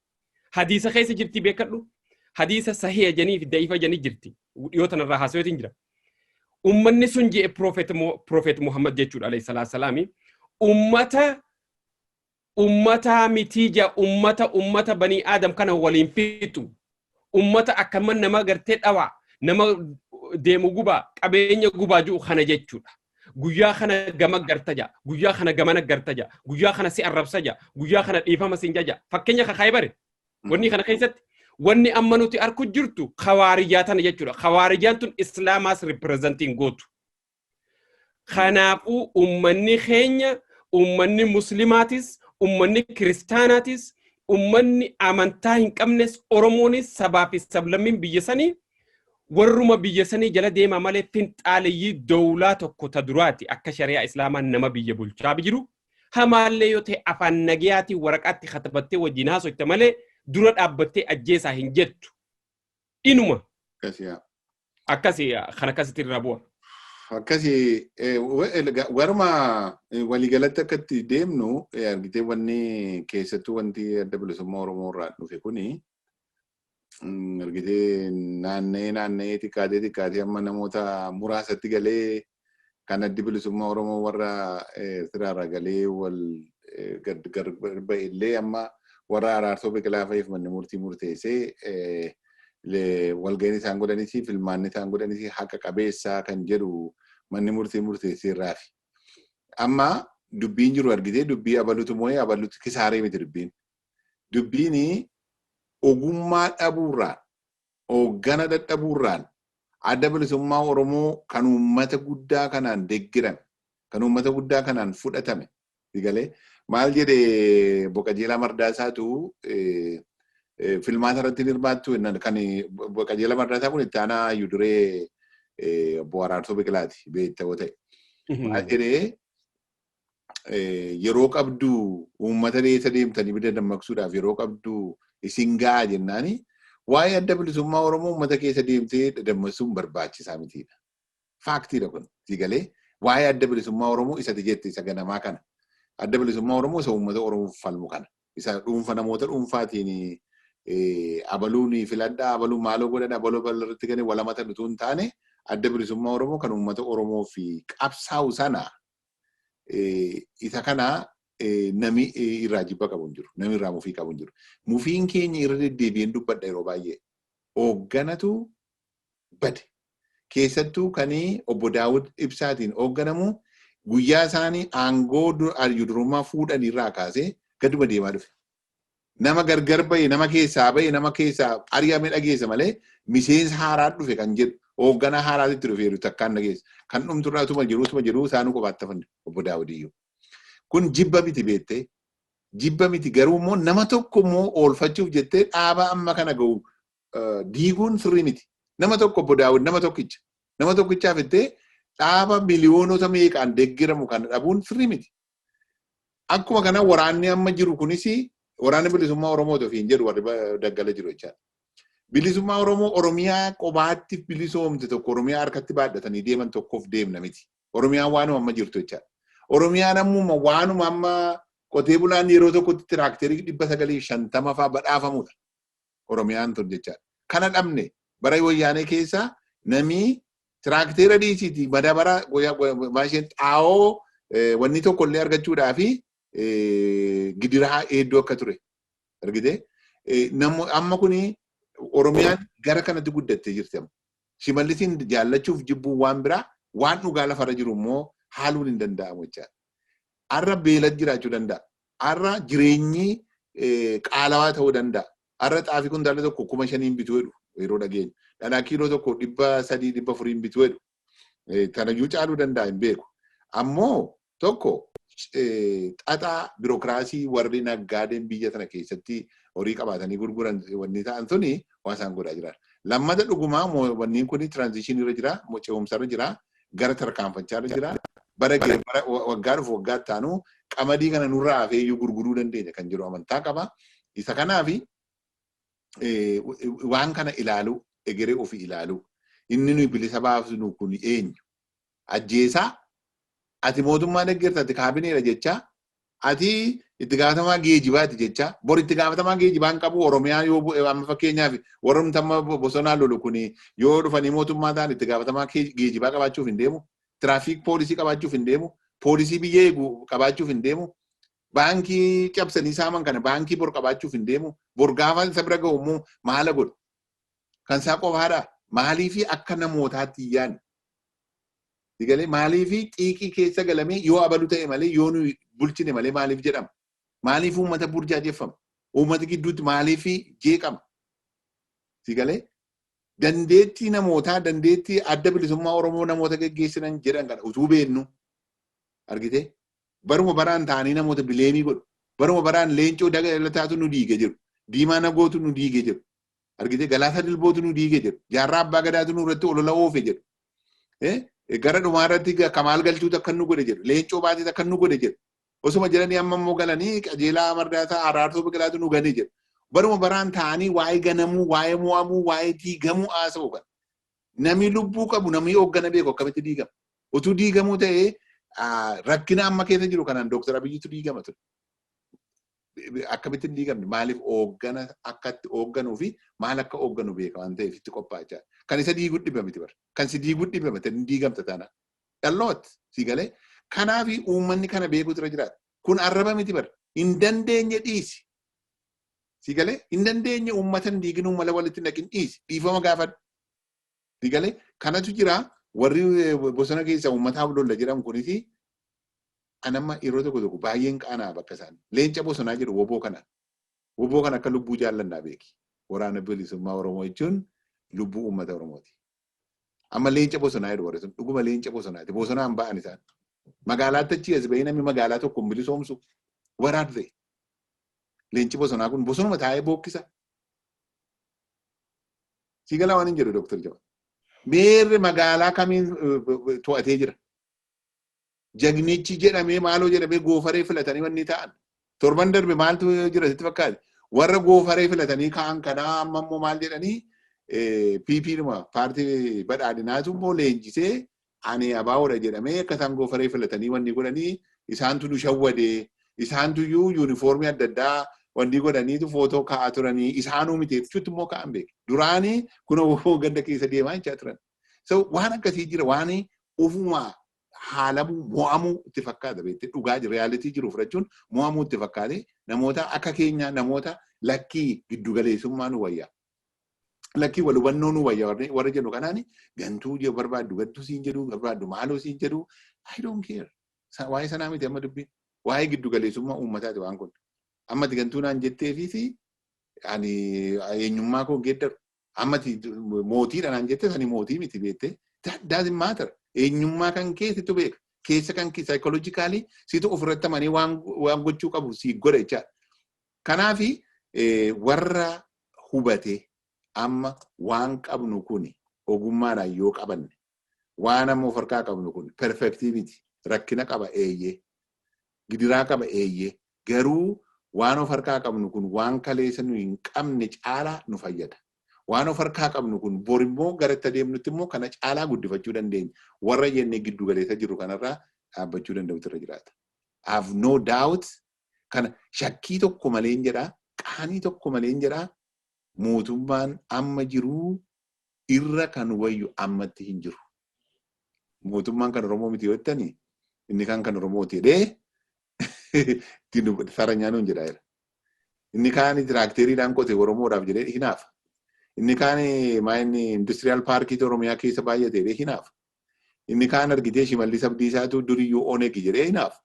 B: Hadiisa keessa jirti beekadhu. Hadiisa sahiha janii fi da'ifa janii jirti. Dhiyoo tanarraa haasaweetiin jira. Ummanni sun jee Prophet Muhammad jechuudha alayhi salaami. Ummata mitija ummata bani Adam kana waliin fixu. Ummata akkaman nama gartee dhawa nama deemu gubaa qabeenya gubaa jiru kana jechuudha. Guyyaa kana gama gartaja, guyyaa kana gamana gartaja, guyyaa kana si arrabsa ja, guyyaa kana dhiifama siin jaja. Fakkeenya kakaayee bare. Wanni kana keessatti wanni amma nuti arku jirtu khawaarijaa tana jechuudha. Khawaarijaan tun Islaamaas ripireezentiin gootu. Kanaafuu ummanni keenya, ummanni muslimaatis, ummanni kiristaanaatis, ummanni amantaa hin qabnes Oromoonis sabaa fi sablammiin biyya sanii warruma biyya sanii jala deema malee finxaaleeyyii dawlaa tokko ta duraati akka shari'aa Islaamaa nama biyya bulchaa jiru. Hamaallee yoo ta'e afaan nagayaatii waraqaatti katabattee wajjin haasotte malee dura dhaabbattee ajjeesaa hin jettu. Inuma. Akkasii kan akkasitti irraa bu'a.
A: Akkasii warma waliigalatti akkatti deemnu argitee wanni keessattuu wanti adda bilisummaa Oromoo irraa dhufe kuni argitee naanna'ee xiqqaatee amma namoota muraasatti galee kan addi bilisummaa Oromoo warra Eertiraarraa galee wal garba illee amma warra Araarsoo Biqilaa fa'iif manni murtii murteessee walga'iin isaan godhanis filmaanni isaan godhanis haqa qabeessaa kan jedhu manni murtii murteessee irraafi. Amma dubbiin jiru argitee dubbii abalutu moo'ee abalutu kisaaree miti dubbiin. Dubbiin ogummaa dhabuurraan hoggana dadhabuurraan adda bilisummaa Oromoo kan uummata guddaa kanaan deeggiran kan uummata guddaa kanaan fudhatame digalee maal jedhee Boqajeelaa Mardaasaatu filmaata irratti hirmaattu kan Boqajeelaa Mardaasaa kun itti aanaa Yuduree Obbo Araarsoo Biqilaati beektawoo ta'e. Maal jedhee yeroo qabdu uummata deessa deemtanii bida dammaqsuudhaaf yeroo qabdu isin ga'a jennaani waa'ee adda bilisummaa Oromoo uummata keessa deemtee dammaqsuun barbaachisaa mitiidha. Faaktiidha kun digalee waa'ee adda bilisummaa Oromoo isa jette isa ganamaa kana. Adda bilisummaa Oromoo isa uummata Oromoo falmu kana. Isa dhuunfa namoota dhuunfaatiin abaluun filadhaa abaluun maaloo godhan abaluu bal'arratti gane walamata dhutuu hin taane adda bilisummaa Oromoo kan uummata Oromoo fi qabsaa'u sana isa kana nami irraa jibba qabu hin jiru. Nami irraa mufii qabu hin jiru. Mufiin keenya irra deddeebi'een dubbadha yeroo baay'ee. Hoogganatu bade. Keessattuu kan obbo Daawud Ibsaatiin hoogganamu guyyaa isaanii aangoo durummaa fuudhan irraa kaasee gaduma deemaa dhufe. Nama gargar bahe, nama keessaa bahe, nama keessaa ari'ame dhageessa malee miseensa haaraa dhufe kan jedhu hoogganaa haaraatti dhufeeru takkaan dhageessa. Kan dhumturraa tuma jiru isaanuu qofaatti hafan obbo Daawudiyyuu. Kun jibba miti beektee jibba miti garuu immoo nama tokko immoo oolfachuuf jettee dhaaba amma kana gahu diiguun sirrii miti. Nama tokko obbo Daawud nama tokkichaaf jettee dhaaba miliyoonota meeqaan deeggiramu kan dhabuun sirrii miti. Akkuma kana waraanni amma jiru kunis waraanni bilisummaa Oromoo ofiin jedhu warri daggala jiru jechaadha. Bilisummaa Oromoo Oromiyaa qobaatti bilisoomte tokko Oromiyaa harkatti baadhatanii deeman tokkoof deemna miti. Oromiyaan waanuma amma jirtu jechaadha. Oromiyaan ammuma waanuma amma qotee bulaan yeroo tokkotti tiraakterii 950 fa'aa badhaafamudha. Oromiyaan tun jechaadha. Kana dhabne bara wayyaanee keessa namni tiraakteera dhiisiiti madabara maasheen xaa'oo wanni tokko illee argachuudhaa fi gidiraa hedduu akka ture. Argitee? Amma kuni Oromiyaan gara kanatti guddattee jirti. Shimallisiin jaallachuuf jibbuun waan biraa waan dhugaa lafarra jiru immoo haaluun hin danda'amu jechaadha. Har'a beelad jiraachuu danda'a. Har'a jireenyi qaalawaa ta'uu danda'a. Har'a xaafii kuntaala tokko 5,000 bituu jedhu yeroo dhageenya. Dhanaa kiiloo tokko 300, 400 bituu jedhu. Tanayyuu caaluu danda'a hin beeku. Ammoo tokko xaxaa birookiraasii warri naggaadeen biyya tana keessatti horii qabaatanii gurguran wanni ta'an suni waan isaan godhaa jiran. Lammata dhugumaa wanni kun tiraanzishinii irra jira, ce'umsa irra jira, gara tarkaanfachaa irra jira. Bara waggaa dhufu waggaa taanu qamadii kana nurraa hafee iyyuu gurguruu dandeenya kan jiru amantaa qaba. Isa kanaaf waan kana ilaalu egeree ofii ilaalu inni nuyi bilisa baafnu kun eenyu? Ajjeesaa ati mootummaa deeggarta ati kaabineera jechaa ati itti gaafatamaa geejibaati jechaa bor itti gaafatamaa geejibaan qabu Oromiyaa yoo amma fakkeenyaaf warrumti amma bosonaa lolu kun yoo dhufanii mootummaa ta'an itti gaafatamaa geejibaa qabaachuuf hin deemu. Tiraafik poolisii qabaachuuf hin deemu. Poolisii biyya eegu qabaachuuf hin deemu. Baankii cabsanii saaman kana baankii bor qabaachuuf hin deemu. Bor gaafa isa bira gahu immoo maala godhu? Kan isaa qofaadha. Maaliifi akka namootaatti iyyaan? Digalee maaliifi xiiqii keessa galamee yoo abalu ta'e malee yoo nuyi bulchine malee maaliif jedhama? Maaliif uummata burjaajeffama? Uummata gidduutti maaliifi jeeqama? Digalee dandeettii namootaa dandeettii adda bilisummaa Oromoo namoota geggeessinan jedhan kana utuu beennu argitee baruma baraan ta'anii namoota bileemii godhu. Baruma baraan leencoo dagalataatu nu diige jiru. Diimaa nagootu nu diige jiru. Argitee Galaasaa Dilbootu nu diige jiru. Jaarraa Abbaa Gadaatu nu irratti olola oofe jiru. Gara dhumaa irratti Kamaal Galchuutu akka nu godhe jiru. Leencoo Baatiitu akka nu godhe jiru. Osuma jedhanii amma immoo galanii Qajeelaa Mardaasaa Araarsoo Biqilaatu nu gane jiru. Baruma baraan ta'anii waa'ee ganamuu, waa'ee mo'amuu, waa'ee diigamuu haasa'u kan. Namni lubbuu qabu, namni hooggana beeku akkamitti diigama? Utuu diigamuu ta'ee rakkina amma keessa jiru kanaan Dooktar Abiyyiitu diigama ture. akkamitti hin diigamne maaliif hooggana akkatti hoogganuu fi maal akka hoogganu beeka waan ta'eef itti qophaa'achaa. Kan isa diiguu dhibe miti bara. Kan si diiguu dhibe miti hin diigamta taana. Dhalloot si galee. Kanaaf uummanni kana beekuutu irra jiraata. Kun arraba miti bara. Hin dandeenye dhiisi. Si galee hin dandeenye uummata hin diiginuu mala walitti naqin dhiisi. Dhiifama gaafadhu. Si galee kanatu jira warri bosona keessa uummataaf lolla jedhamu kunis anamma yeroo tokko baay'een qaanaa bakka isaan. Leenca bosonaa jedhu woboo kana. Woboo kana akka lubbuu jaallannaa beeki. Waraana bilisummaa Oromoo jechuun lubbuu uummata Oromooti. Amma leenca bosonaa jedhu warri sun dhuguma leenca bosonaati. Bosonaan ba'an isaan. Magaalaatti achi as bahee namni magaalaa tokko bilisoomsu waraabde. Leenci bosonaa kun bosonuma taa'ee bookkisa. Si galaa waan hin jedhu Dr. Jawad. Meerre magaalaa kamiin to'atee jira. Jagnichi jedhamee maaloo jedhamee goofaree filatanii wanni ta'an. Torban darbe maaltu jira sitti fakkaate. Warra goofaree filatanii ka'an kanaa amma immoo maal jedhanii PP dhuma paartii badhaadhinaatu immoo leenjisee ani abaawoodha jedhamee akka isaan goofaree filatanii wanni godhanii isaantu nu shawwadee isaantu iyyuu yuunifoormii adda addaa wanni godhaniitu footoo ka'aa turanii isaanuu miti jechuutti immoo ka'an beeku. Duraanii kunoo ganda keessa deemaa jechaa turan. So waan akkasii jira waan ufumaa haalamu mo'amuu itti fakkaata beekte dhugaa reyaalitii jiru fudhachuun mo'amuu itti fakkaate namoota akka keenya namoota lakkii giddugaleessummaa nu wayyaa. Lakkii wal hubannoo nu wayyaa warra jedhu kanaani gantuu barbaaddu gantuu siin jedhu barbaaddu maaloo siin jedhu I don't care. Waa'ee sanaa miti amma dubbiin waa'ee giddugaleessummaa uummataati waan kun. Ammati gantuu naan jetteefi ani eenyummaa koo geeddaru. Ammati mootiidha naan jette sani mootii miti beekte. That doesn't matter. Eenyummaa kan keessattuu beeka. Keessa kan psychologically situ ofirratti amanee waan gochuu qabu si godha jechaadha. Kanaafi warra hubate amma waan qabnu kuni ogummaadhaan yoo qabanne waan amma of harkaa qabnu kun perfectii miti. Rakkina qaba eeyyee. Gidiraa qaba eeyyee. Garuu waan of harkaa qabnu kun waan kaleessa nu hin qabne caalaa nu fayyada. Waan of harkaa qabnu kun borimmoo garatti adeemnutti immoo kana caalaa guddifachuu dandeenya. Warra jennee giddu galeessa jiru kanarraa dhaabbachuu danda'utu irra jiraata. I have no doubt kana shakkii tokko malee hin jedhaa, qaanii tokko malee hin jedhaa, mootummaan amma jiruu irra kan wayyu ammatti hin jiru. Mootummaan kan Oromoo miti yoo jettanii inni kan Oromooti jedhee saranyaanuun jedhaa jira. Inni kaan tiraakteriidhaan qote Oromoodhaaf jedhee hinaafa. Inni kaan maayinni industiriyaal paarkii Oromiyaa keessa baay'atee hinaafa. Inni kaan argitee Shimallis Abdiisaatu duriyyuu Onegi jedhee hinaafa.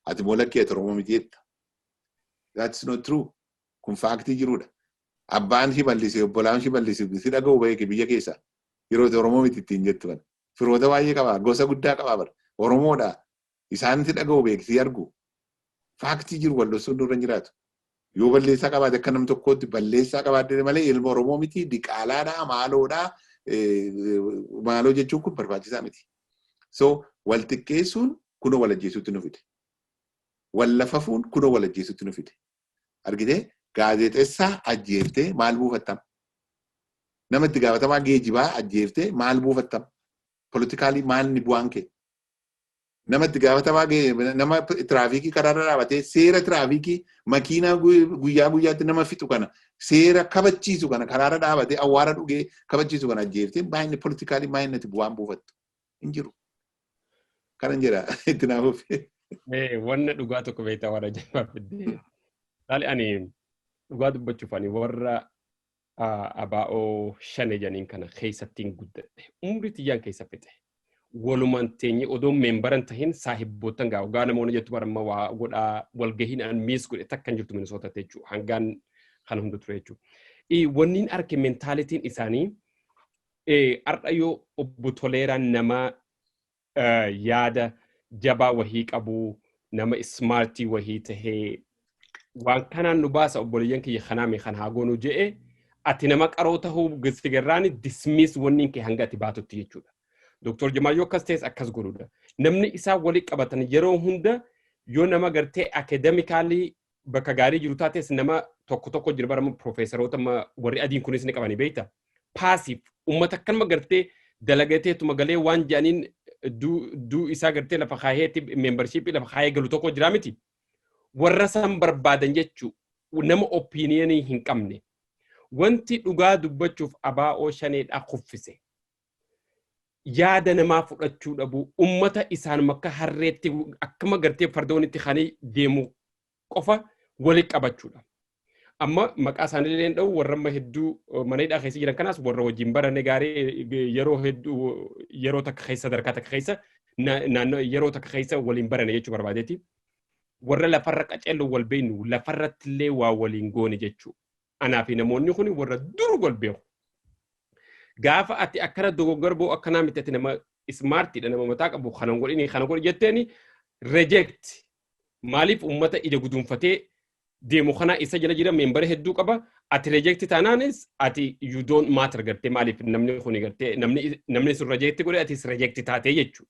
A: Ati moo lakkee Oromoo miti jetta. That's not true. Kun faaktii jirudha. Abbaan Shimallis obbolaan Shimallis si dhaga'u beeke biyya keessa. Yeroo Oromoo miti ittiin jettu kana. Firoota baay'ee qaba. Gosa guddaa qaba bara. Oromoodha. Isaan si dhaga'u beeke si argu. Faaktii jiru wallossuun nurra jiraatu. Yoo balleessaa qabaate akka nam tokkootti balleessaa qabaate malee ilma Oromoo miti diqaalaadhaa maaloodhaa maaloo jechuun kun barbaachisaa miti. So wal xiqqeessuun kunoo wal ajjeesuutti nu fide. Wal lafafuun kunoo wal ajjeesuutti nu fide. Argitee gaazexeessaa ajjeeftee maal buufattam? Nama itti gaafatamaa geejibaa ajjeeftee maal buufattam? Politikaalii maal ni bu'aan kee? Nama itti gaafatamaa nama tiraafikii karaarra dhaabatee seera tiraafikii makiinaa guyyaa guyyaatti nama fixu kana seera kabachiisu kana karaarra dhaabatee awwaara dhugee kabachiisu kana ajjeeftee baay'inni politikaalii baay'inni itti bu'aan buufattu hin jiru. Kanan jedha itti naafuuf.
B: Wanna dhugaa tokko beektaa warra jabaa fiddee. Saali ani dhugaa dubbachuuf ani warra abaa'oo shane janiin kana keessattiin guddadhe. Umrii tiyyaan keessa fixe. Walumaan teenye odoon meembaran tahin saahibbootan gaa ogaa namoonni jettu baramma waa godhaa walgahiin an miis godhe takkan jirtu Minnesootaatti jechuudha. Hangaan kana hunda ture jechuudha. Wanniin arge mentaalitiin isaanii har'a yoo obbo Toleeraan nama yaada jabaa wahii qabu nama ismaartii wahii tahee waan kanaan nu baasa obboleeyyan kiyya kanaame kan haa goonu je'e ati nama qaroo tahuu gisigarraani dismiis wanniin kee hanga ati baatutti jechuudha. Dr. Jamal yoo akkas ta'es akkas godhuudha. Namni isaa walii qabatan yeroo hunda yoo nama gartee akademikaalii bakka gaarii jiru taates nama tokko jira barama profeesaroota warri adiin kunis ni qabanii beekta. Paasiif uummata akkanuma gartee dalagateetuma galee waan jaaniin duu isaa gartee lafa kaayeetti meembarshiippii lafa kaayee galu tokko jira miti. warra san barbaadan jechuu nama opiniionii hin qabne wanti dhugaa dubbachuuf abaa'oo shaneedhaa kuffise yaada namaa fudhachuu dhabu ummata isaan makka harreetti akkuma gartee fardoonitti khanii deemu qofa wali qabachuudha amma maqaa isaanii dha'u warra hedduu maneedhaa keessa jiran kanaas warra wajjin barane gaarii yeroo hedduu yeroo takka keessa sadarkaa takka keessa naannoo yeroo takka keessa waliin barane jechuu barbaadeeti warra lafarra qaceellu wal beeynu lafarratti illee waa waliin goone jechuu anaa fi namoonni kun warra dur wal beeku gaafa ati akkana dogoggarboo akkanaa miti ati nama smartiidha nama mataa qabu kana godhi jetteeni reject maaliif ummata ija guduunfatee deemu kana isa jala jira membara hedduu qaba ati reject taanaanis ati you don't matter gartee maaliif namni kun gartee namni sun reject godhe ati reject taatee jechuu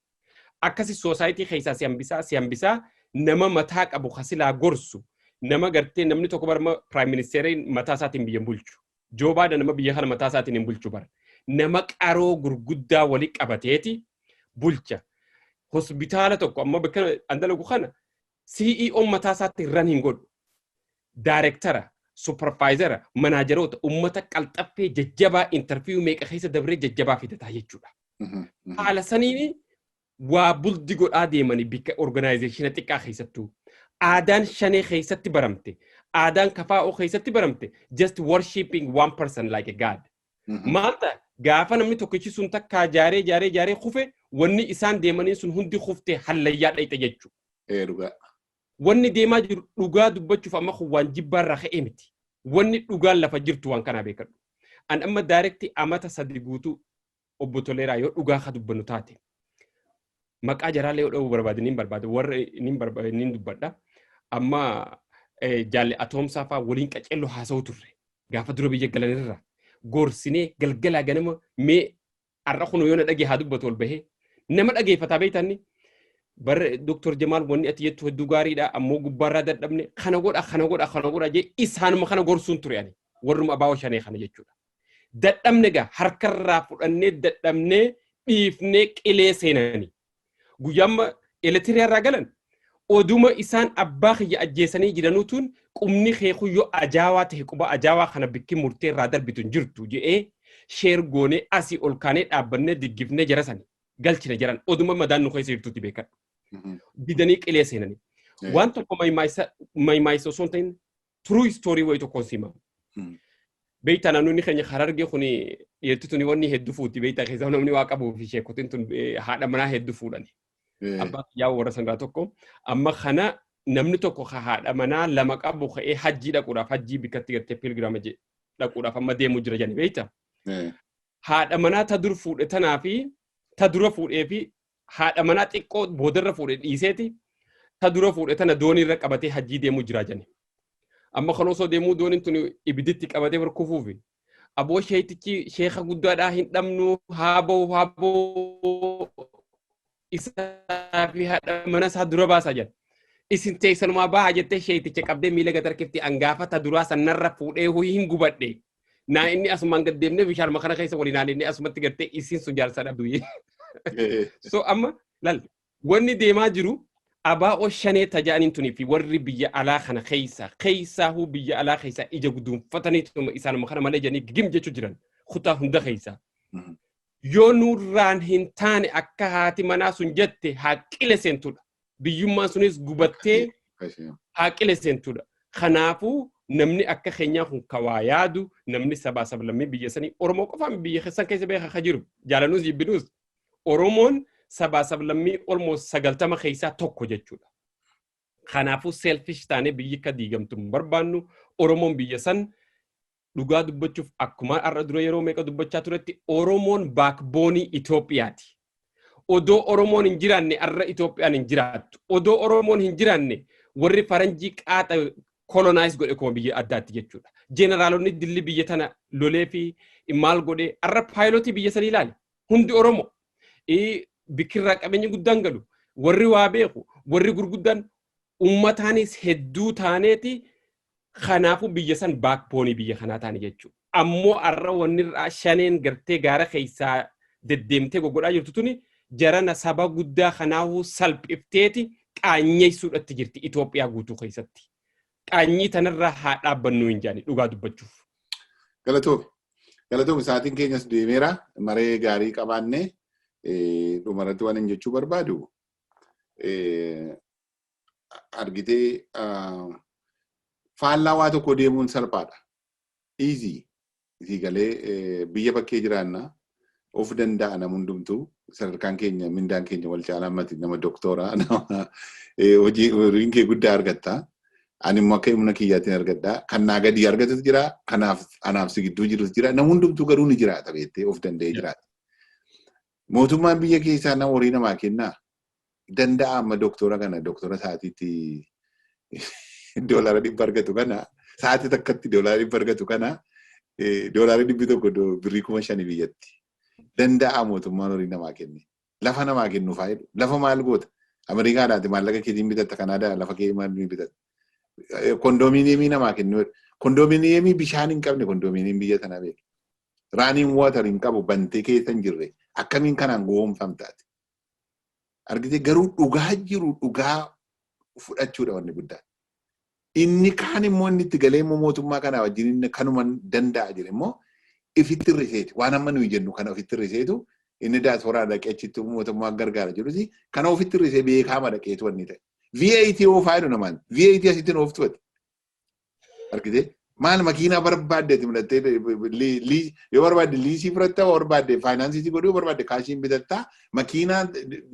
B: akkasi society keessaa si hambisaa nama mataa qabu kasilaa gorsu nama gartee namni tokko barma prime ministeriin mataa isaatiin biyya bulchu Joe Biden nama biyya kana mataa isaatiin hin bulchu bara nama qaroo gurguddaa wali qabateeti bulcha hospitaala tokko amma bakka andalagu kana CEO mataa isaatiin ran hin godhu directora supervisora manageroota ummata qalxaffee jajjabaa interview meeqa keessa dabree jajjabaa fidataa jechuudha haala saniini waa buldi godhaa deemanii bikka organization xiqqaa keessattuu aadaan shanee keessatti baramte aadaan kafaa'oo keessatti baramte just worshipping one person like a god maanta gaafa namni tokkichi sun takkaa jaaree kufe wanni isaan deemanii sun hundi kufte hallayyaa dhayxe jechuu
A: dhugaa
B: wanni deemaa jiru dhugaa dubbachuuf amma waan jibbaarraa ka'ee miti wanni dhugaan lafa jirtu waan kanaa beekadhu an amma directi amata sadi guutuu obbo Toleeraa yoo dhugaa ka dubbannu taate maqaa jaraalee yoo dha'uu barbaadaniin barbaada warra niin dubbadha amma jaalle atoomsaa faa waliin qaceello haasa'u turre gaafa dura biyya galanirra gorsinee galgalaa ganama mee arra kuno yoo na dhagee haa dubbatu ol bahee nama dhageeffataa beeytanni bar Dr. Jamal wanni ati jettu hedduu gaariidha ammoo gubbaarraa dadhabne kana godha jee isaanuma kana gorsuun ture ani warruma abaa'oo shanee kana jechuudha dadhabne gaa harkarraa fudhannee dadhabnee dhiifnee qilee seenanii guyyamma elektiriyaarraa galan oduma isaan abbaa kiyya ajjeesanii jiranuutuun qubni keekuyyoo ajaawaa ta'e quba ajaawaa kana bikki murtee irraa darbituun jirtu je'ee sheer goonee asii ol kaanee dhaabbannee diggifnee jarasanii galchine jaran oduma madaan nu keessa jirtuutti beekadhu didanii qilee seenanii waan tokko maymaayisa osoo hin ta'in true story wayi tokkoon siima beeytaa naannoonni keenya Harargee kun dhiirtituun wanni hedduu fuuti beeytaa keessaa namni waa qabuu fi sheekotiin tun haadha manaa hedduu fuudhani abbaa yaa warra sangaa tokko amma kana namni tokko haadha manaa lama qabu ka'ee hajjii dhaquudhaaf hajjii bikkatti gartee pilgiraama dhaquudhaaf amma deemuu jira jani beeytaa haadha manaa ta dur fuudhe tanaa fi ta dura fuudhee fi haadha manaa xiqqoo boodarra fuudhe dhiiseeti ta dura fuudhe tana dooniirra qabatee hajjii deemuu jira jani amma kan osoo deemuu dooniin tun ibiditti qabatee barkufuufi aboo sheetichi sheeka guddaadhaa hin dhabnu haaboo isaa fi haadha mana isaa dura baasaa jira isin teessanumaa bahaa jettee sheeticha qabdee miila gatarkifti angaafata duraa sanarra fuudhee hin gubadhe naa inni asumaan gad deemnee bishaan makana keessa waliin aaninne asumatti gartee isin sun jaarsa dhabdu so amma lal wanni deemaa jiru abaa'oo shanee tajaajilin tunii fi warri biyya alaa kana keessaa biyya alaa keessaa ija guduunfatanii isaan makana malee janii gim jechuu jiran kutaa hunda keessaa yoo nurraan hin taane akka haati manaa sun jette haaqile seentuudha biyyummaan sunis gubattee haaqile seentuudha kanaafuu namni akka keenyaa kun kawaa yaadu namni sabaa sablammii biyya sanii Oromoo qofaan biyya keessan keessa beekaa jiru jaalanuus jibbinuus Oromoon sabaa sablammii almost 90 keessaa tokko jechuudha kanaafuu selfish taane biyyi ka diigamtu barbaannu Oromoon biyya san dhugaa dubbachuuf akkuma arra dura yeroo meeqa dubbachaa turetti Oromoon baakboonii Itoophiyaati odoo Oromoon hin jiraanne arra Itoophiyaan hin jiraattu odoo Oromoon hin jiraanne warri faranjii qaaxa colonize godhe kuma biyya addaatti jechuudha generaalonni dilli biyya tana lolee fi maal godhe arra paayilotii biyya sanii ilaali hundi Oromoo bikirraa qabeenya guddaan galu warri waa beeku warri gurguddaan ummataanis hedduu taaneeti kanaafuu biyya san baakboonii biyya kanaa taane jechuudha ammoo arra wannirraa shaneen gartee gaara keessaa deddeemtee gogodhaa jirtu tuni jarana saba guddaa kanaafuu salphifteeti qaanyeessuudhaatti jirti Itoophiyaa guutuu keessatti. Qaanyii tanarraa haa dhaabbannu hin jaani dhugaa dubbachuuf.
A: Galatoom sa'aatiin keenyas deemeera maree gaarii qabaannee dhumarratti waan hin jechuu barbaadu argitee faallaa waa tokko deemuun salphaadha. Easy. Isii galee biyya bakkee jiraanna of danda'a nama hundumtuu sadarkaan keenya mindaan keenya wal caalaammati nama doktooraa nama horiin kee guddaa argatta. Ani immoo akka humna kiyyaatiin argadha. Kan naa gadi argatutu jira. Anaaf si gidduu jirus jira. Nama hundumtuu garuu ni jiraata beektee of danda'ee jiraata. Mootummaan biyya keessaa nama horii namaa kennaa. Danda'a amma doktora kana doktora sa'aatiitti doolaara 100 argatu kana sa'aatii takkatti doolaara 100 argatu kana doolaara 100 birrii 5,000 biyyatti. Danda'a mootummaan horii namaa kenne. Lafa namaa kennu faayidu. Lafa maal goota? Ameerikaadhaati maallaqa keetiin bitatta Kanaadaa lafa kee maal bitatta? Kondominiyeemii namaa kennu. Kondominiyeemii bishaan hin qabne kondominiyeemii biyya tanaa beeku. Raaniin waatar hin qabu bantee keessa hin jirre akkamiin kanaan goomfamtaati. Argitee garuu dhugaa jiru dhugaa fudhachuudha wanni guddaan. Inni kaan immoo inni itti galee immoo mootummaa kanaa wajjin inni kanuma danda'a jire immoo ifitti riseeti. Waan amma nuyi jennu kana ofitti riseetu inni daasporaa dhaqee achitti mootummaa gargaara jedhusi kana ofitti risee beekaama dhaqeetu wanni ta'e. VAT oofaayidu namaan. VAT asittiin ooftuwati. Argitee maal makiinaa barbaaddeeti mudhattee yoo barbaadde liisii fudhatta barbaadde faayinaansii godhuu yoo barbaadde kaashiin bitatta makiinaa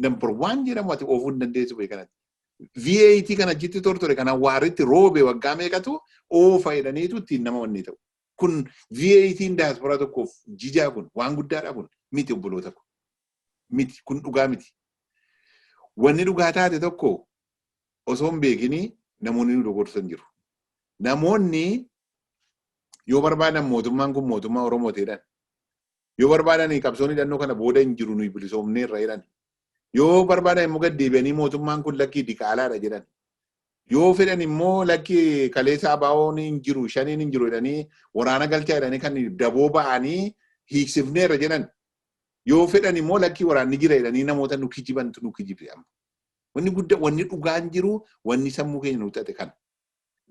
A: number 1 jedhamu ati oofuu hin dandeessu beekanatti. VAT kana achitti tortore kana waaritti roobe waggaa meeqatu oofa jedhaniitu ittiin nama wanni ta'u. Kun VAT'n daasporaa tokkoof jijaa kun waan guddaadha kun miti obboloota kun. Miti kun dhugaa miti. Wanni dhugaa taate tokko osoo hin beekini namoonni nu dogorsan jiru. Namoonni yoo barbaadan mootummaan kun mootummaa Oromoo ta'edhaan. Yoo barbaadan qabsoon hidhannoo kana booda hin jiru nuyi bilisoomneerra jedhan. Yoo barbaadan immoo gad deebi'anii mootummaan kun lakkii diqaalaadha jedhan. Yoo fedhan immoo lakkii kaleessaa baa'oon hin jiru shaniin hin jiru jedhanii waraana galchaa jedhanii kan daboo ba'anii hiiksifneerra jedhan. Yoo fedhan immoo lakkii waraanni jira jedhanii namoota nu kijibantu nu kijibde amma. Wanni guddaa wanni dhugaan jiru wanni sammuu keenya nu xaxe kana.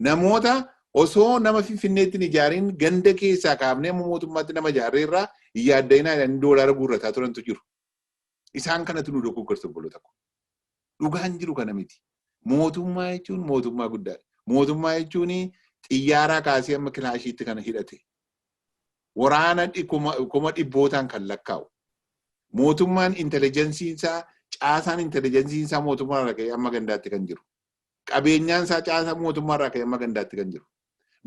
A: Namoota osoo nama Finfinneetti ijaariin ganda keessaa kaafnee amma mootummaatti nama ijaarreerraa yaaddayinaa jedhanii doolaara guurrataa turantu jiru. Isaan kanatu nu dogoggorsa obboloota kun. Dhugaan jiru kana miti. Mootummaa jechuun mootummaa guddaadha. Mootummaa jechuun xiyyaaraa kaasee amma kilaashiitti kana hidhate. Waraana kuma dhibbootaan kan lakkaa'u. Mootummaan intelijensiinsaa caasaan intelijensiinsaa mootummaa irraa ka'ee amma gandaatti kan jiru. Qabeenyaan isaa caasaa mootummaa irraa ka'ee amma gandaatti kan jiru.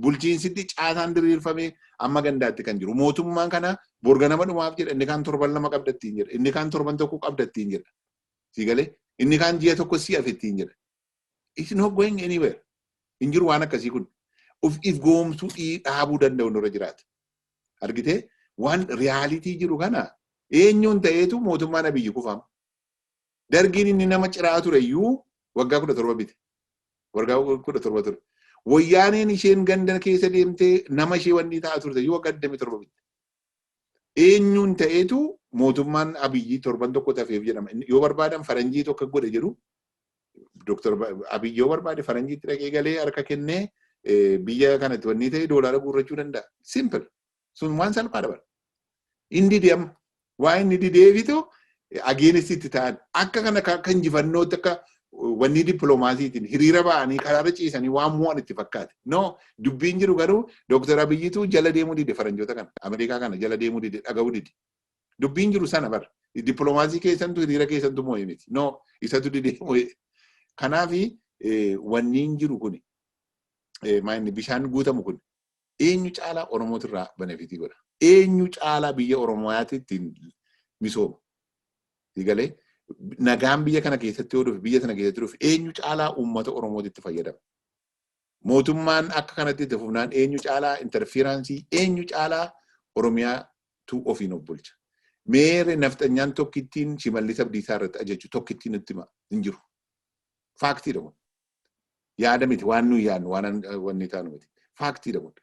A: Bulchiinsitti caasaan diriirfamee amma gandaatti kan jiru. Mootummaan kana borga nama dhumaaf jedha. Inni kaan 7 lama qabdattiin jedha. Inni kaan 7 tokko qabdattiin jedha. Siigalee inni kaan ji'a tokko si afettiin jedha. It's not going anywhere. Hin jiru waan akkasii kun. If goomsuu dhaabuu danda'u nurra jiraata. Argitee waan riyaalitii jiru kana eenyuun ta'eetu mootummaan abiyyi kufaama. Dargiin inni nama ciraa ture iyyuu waggaa 17 bite. Waggaa 17 ture. Wayyaaneen isheen ganda keessa deemtee nama ishee wanni ta'a turte iyyuu waggaa 27 bite. Eenyuun ta'eetu mootummaan abiyyi torban tokko tafeef jedhama. Yoo barbaadan faranjii tokko godhe jedhu Dr. Abiyyi yoo barbaade faranjiitti dhaqee galee harka kennee biyya kanatti wanni ta'e doolaara guurrachuu danda'a. Simple. Sun waan salphaadha bara. Inni deema. Waa inni deebitu ageenisitti ta'an akka kana kan injifannootti akka wanni dippiloomaasiitiin hiriira ba'anii karaarra ciisanii waan mo'an itti fakkaate. No, dubbiin jiru garuu Dr. Abiyyitu jala deemuu dide faranjoota kana Ameerikaa kana jala deemuu dide dhaga'uu dide. Dubbiin jiru sana bara. Dippiloomaasii keessantu hiriira keessantu mo'e miti. No, isatu dide mo'e. Kanaafi wanni jiru kuni bishaan guutamu kun eenyu caalaa Oromootirraa benefitii godha. Eenyu caalaa biyya Oromoyaatti ittiin misooma. Digalee nagaan biyya kana keessatti yoo dhufe biyya sana keessatti dhufe eenyu caalaa uummata Oromootitti fayyadama. Mootummaan akka kanatti itti fufnaan eenyu caalaa interferaansii eenyu caalaa Oromiyaatu ofiin of bulcha. Meere nafxanyaan tokkittiin Shimallis Abdiisaa irratti ajaju tokkittiin itti hin jiru. Faaktii dhabuun. Yaada miti waan nuyi yaadnu waan wanni taanu miti. Faaktii dhabuun.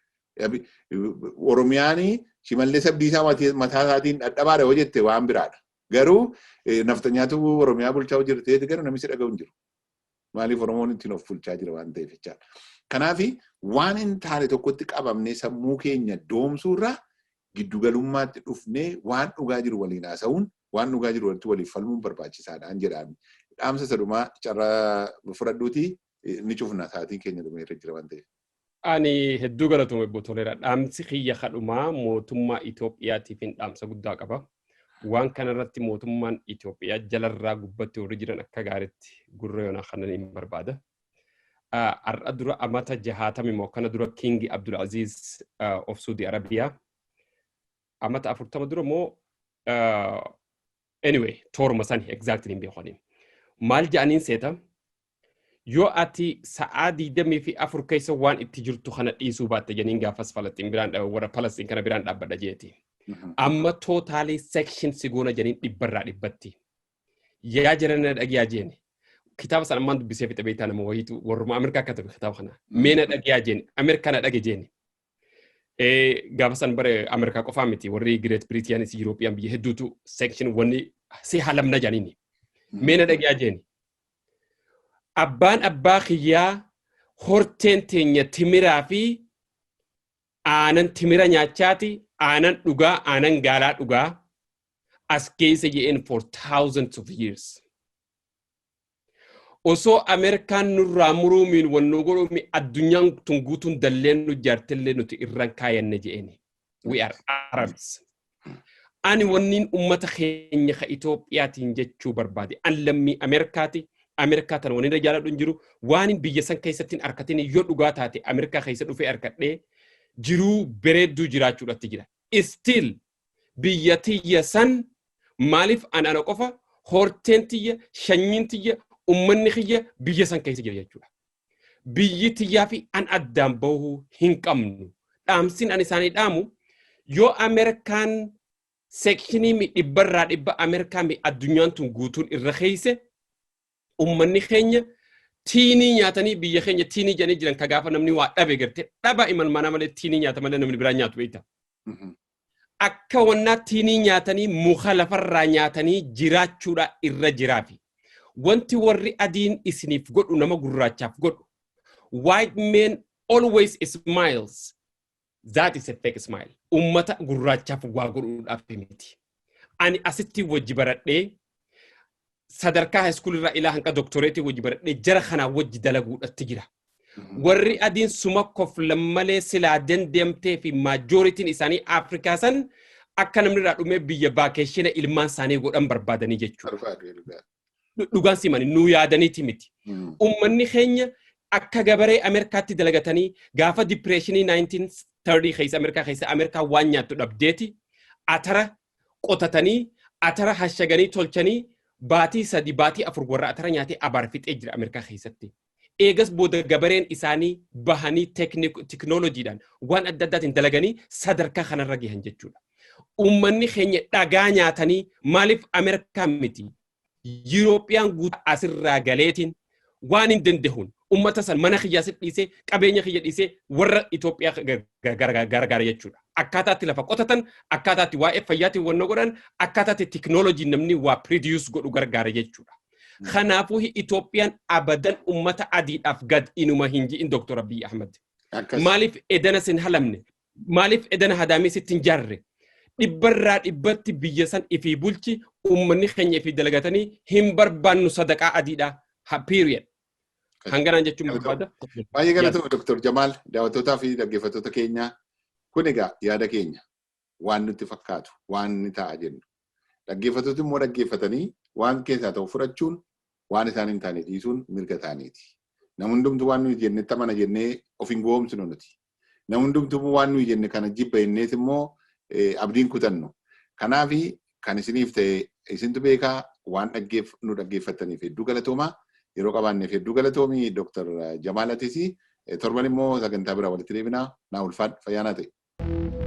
A: Oromiyaanii Shimallis Abdiisaa mataa isaatiin dhadhabaadha yoo jette waan biraadha. Garuu naftanyaatu Oromiyaa bulchaa jirteeti garuu namichi dhaga'u hin jiru. Maaliif Oromoon ittiin of bulchaa jira waan ta'eef jechaadha. Kanaaf waan hin taane tokkotti qabamnee sammuu keenya doomsuurraa giddugalummaatti dhufnee waan dhugaa jiru waliin haasa'uun waan dhugaa jiru walitti waliif falmuun barbaachisaadhaan jedhaan. Dhaamsa sadumaa carraa fudhadhuuti ni cufna sa'aatiin keenya dhumee irra jira waan ta'eef.
B: Ani hedduu galatoome Botoleera. Dhaamsi kiyya kadhumaa mootummaa Itoophiyaatiif dhaamsa guddaa qaba. Waan kanarratti mootummaan Itoophiyaa jalarraa gubbatti warri jiran akka gaariitti gurra yoonaa kanan hin barbaada. Har'a dura amata 60 moo kana dura King Abdulaziz of Saudi Arabia. Amata 40 dura moo anyway torma sani exactly hin beekoni. Maal ja'aniin seeta yoo ati sa'aa 24 keessa waan itti jirtu kana dhiisuu baatte janiin gaafas Falastiin biraan warra Falastiin kana biraan dhaabbadha jeeti. Amma totally section sigona janiin 100%. Yaa jirana dhagiyaa jeeni. Kitaaba sana ammaan dubbisee fixe beektaa nama wayiitu warruma Ameerikaa katabe kitaaba kana. Meena dhagiyaa jeeni. Ameerikaan dhage jeeni. Gaafa san bare Ameerikaa qofaa miti warri Great Britain is European biyya hedduutu section wanni si halamna janiini. Meena dhagiyaa jeeni. Abbaan abbaa kiyyaa horteen teenya timiraa fi aanan timira nyaachaati aanan dhugaa aanan gaalaa dhugaa as keessa je'een for thousands of years. Osoo Ameerikaan nurraa muruumiin wannoo godhuumi addunyaan tun guutuun dalleen nu jaartillee nuti irraan kaayanne je'een. We are Arabs. Ani wanniin ummata keenya ka Itoophiyaatiin jechuu barbaade. An lammii Ameerikaati. Ameerikaa tan waniin jaaladhu hin jiru waan biyya san keessatti harkatiin yoo dhugaa taate Ameerikaa keessa dhufee harkadhee jiruu bareedduu jiraachuudhaatti jira. Still biyya tiyya san maaliif ana qofa horteen tiyya shanyiin tiyya ummanni kiyya biyya san keessa jira jechuudha. Biyyi tiyyaa fi an addaan bahuu hin qabnu. Dhaamsiin an isaanii dhaamu yoo Ameerikaan sekshinii dhibbarraa dhibba Ameerikaa addunyaan tun guutuun irra keeyse ummanni keenya tiinii nyaatanii biyya keenya tiinii jedhanii jiran ka gaafa namni waa dhabe garte dhaba imal mana malee tiinii nyaata malee namni biraa nyaatu beekta. Akka wannaa tiinii nyaatanii muka lafarraa nyaatanii jiraachuudha irra jiraafi. Wanti warri adiin isiniif godhu nama gurraachaaf godhu. White men always smiles. That is a fake smile. Ummata gurraachaaf waa godhuudhaaf miti. Ani asitti wajji baradhee sadarkaa high school irraa ilaa hanqa doctorate wajji baradhee jara kanaa wajji dalaguudhaatti jira. Warri adiin suma koflan malee silaa dandeemtee fi majoritiin isaanii Afrikaa san akka namni irraa dhumee biyya baakeeshina ilmaan isaanii godhan barbaadanii jechuudha. Dhugaan simani nuu yaadaniiti miti. Ummanni keenya akka gabaree Ameerikaatti dalagatanii gaafa depressionii 1930 keessa Ameerikaa waan nyaattu dhabdeeti atara qotatanii atara hashaganii tolchanii baatii 3 baatii 4 warra atara nyaatee abaar fixee jira Ameerikaa keessatti. Eegas booda gabareen isaanii bahanii teknooloojiidhaan waan adda addaatiin dalaganii sadarkaa kanarra gahan jechuudha. Ummanni keenya dhagaa nyaatanii maaliif Ameerikaa miti Yurooppiyaan guutuu asirraa galeetiin waan hin danda'uun ummata san mana kiyyaas dhiisee qabeenya kiyya dhiisee warra Itoophiyaa gargaara jechuudha. Akkaataatti lafa qotatan akkaataatti waa'ee fayyaatiin wanna godhan akkaataatti teknooloojii namni waa produce godhu gargaara jechuudha. Kanaafuu Itoophiyaan abadan ummata adiidhaaf gad inuma hin ji'in Dr. Abiy Ahmed. Maaliif edana sin halamne maaliif edana hadaamii sittin jaarre dhibbarraa dhibbatti biyya san ifii bulchi ummanni keenya ifii dalagatanii hin barbaannu sadaqaa adiidha. Period. Hanganaan jechuun barbaada.
A: Baay'ee galatoomaa Dr. Jamaal daawwattootaa fi dhaggeeffattoota keenya kun egaa yaada keenya waan nutti fakkaatu waan ni ta'a jennu. Dhaggeeffattooti immoo dhaggeeffatanii waan keessaa ta'u fudhachuun waan isaan hin taane dhiisuun mirga isaaniiti. Namni hundumtuu waan nuyi jenne tamana jennee of hin goomsinu nuti. Namni hundumtuu waan nuyi jenne kana jibba jennees immoo abdiin kutannu. Kanaaf kan isiniif ta'e isintu beekaa waan nu dhaggeeffataniif hedduu galatoomaa. Yeroo qabaanneef hedduu galatoomii Dr. Jamaal Atis torban immoo sagantaa biraa walitti deebinaa naa ulfaadhu fayyaanaa ta'e.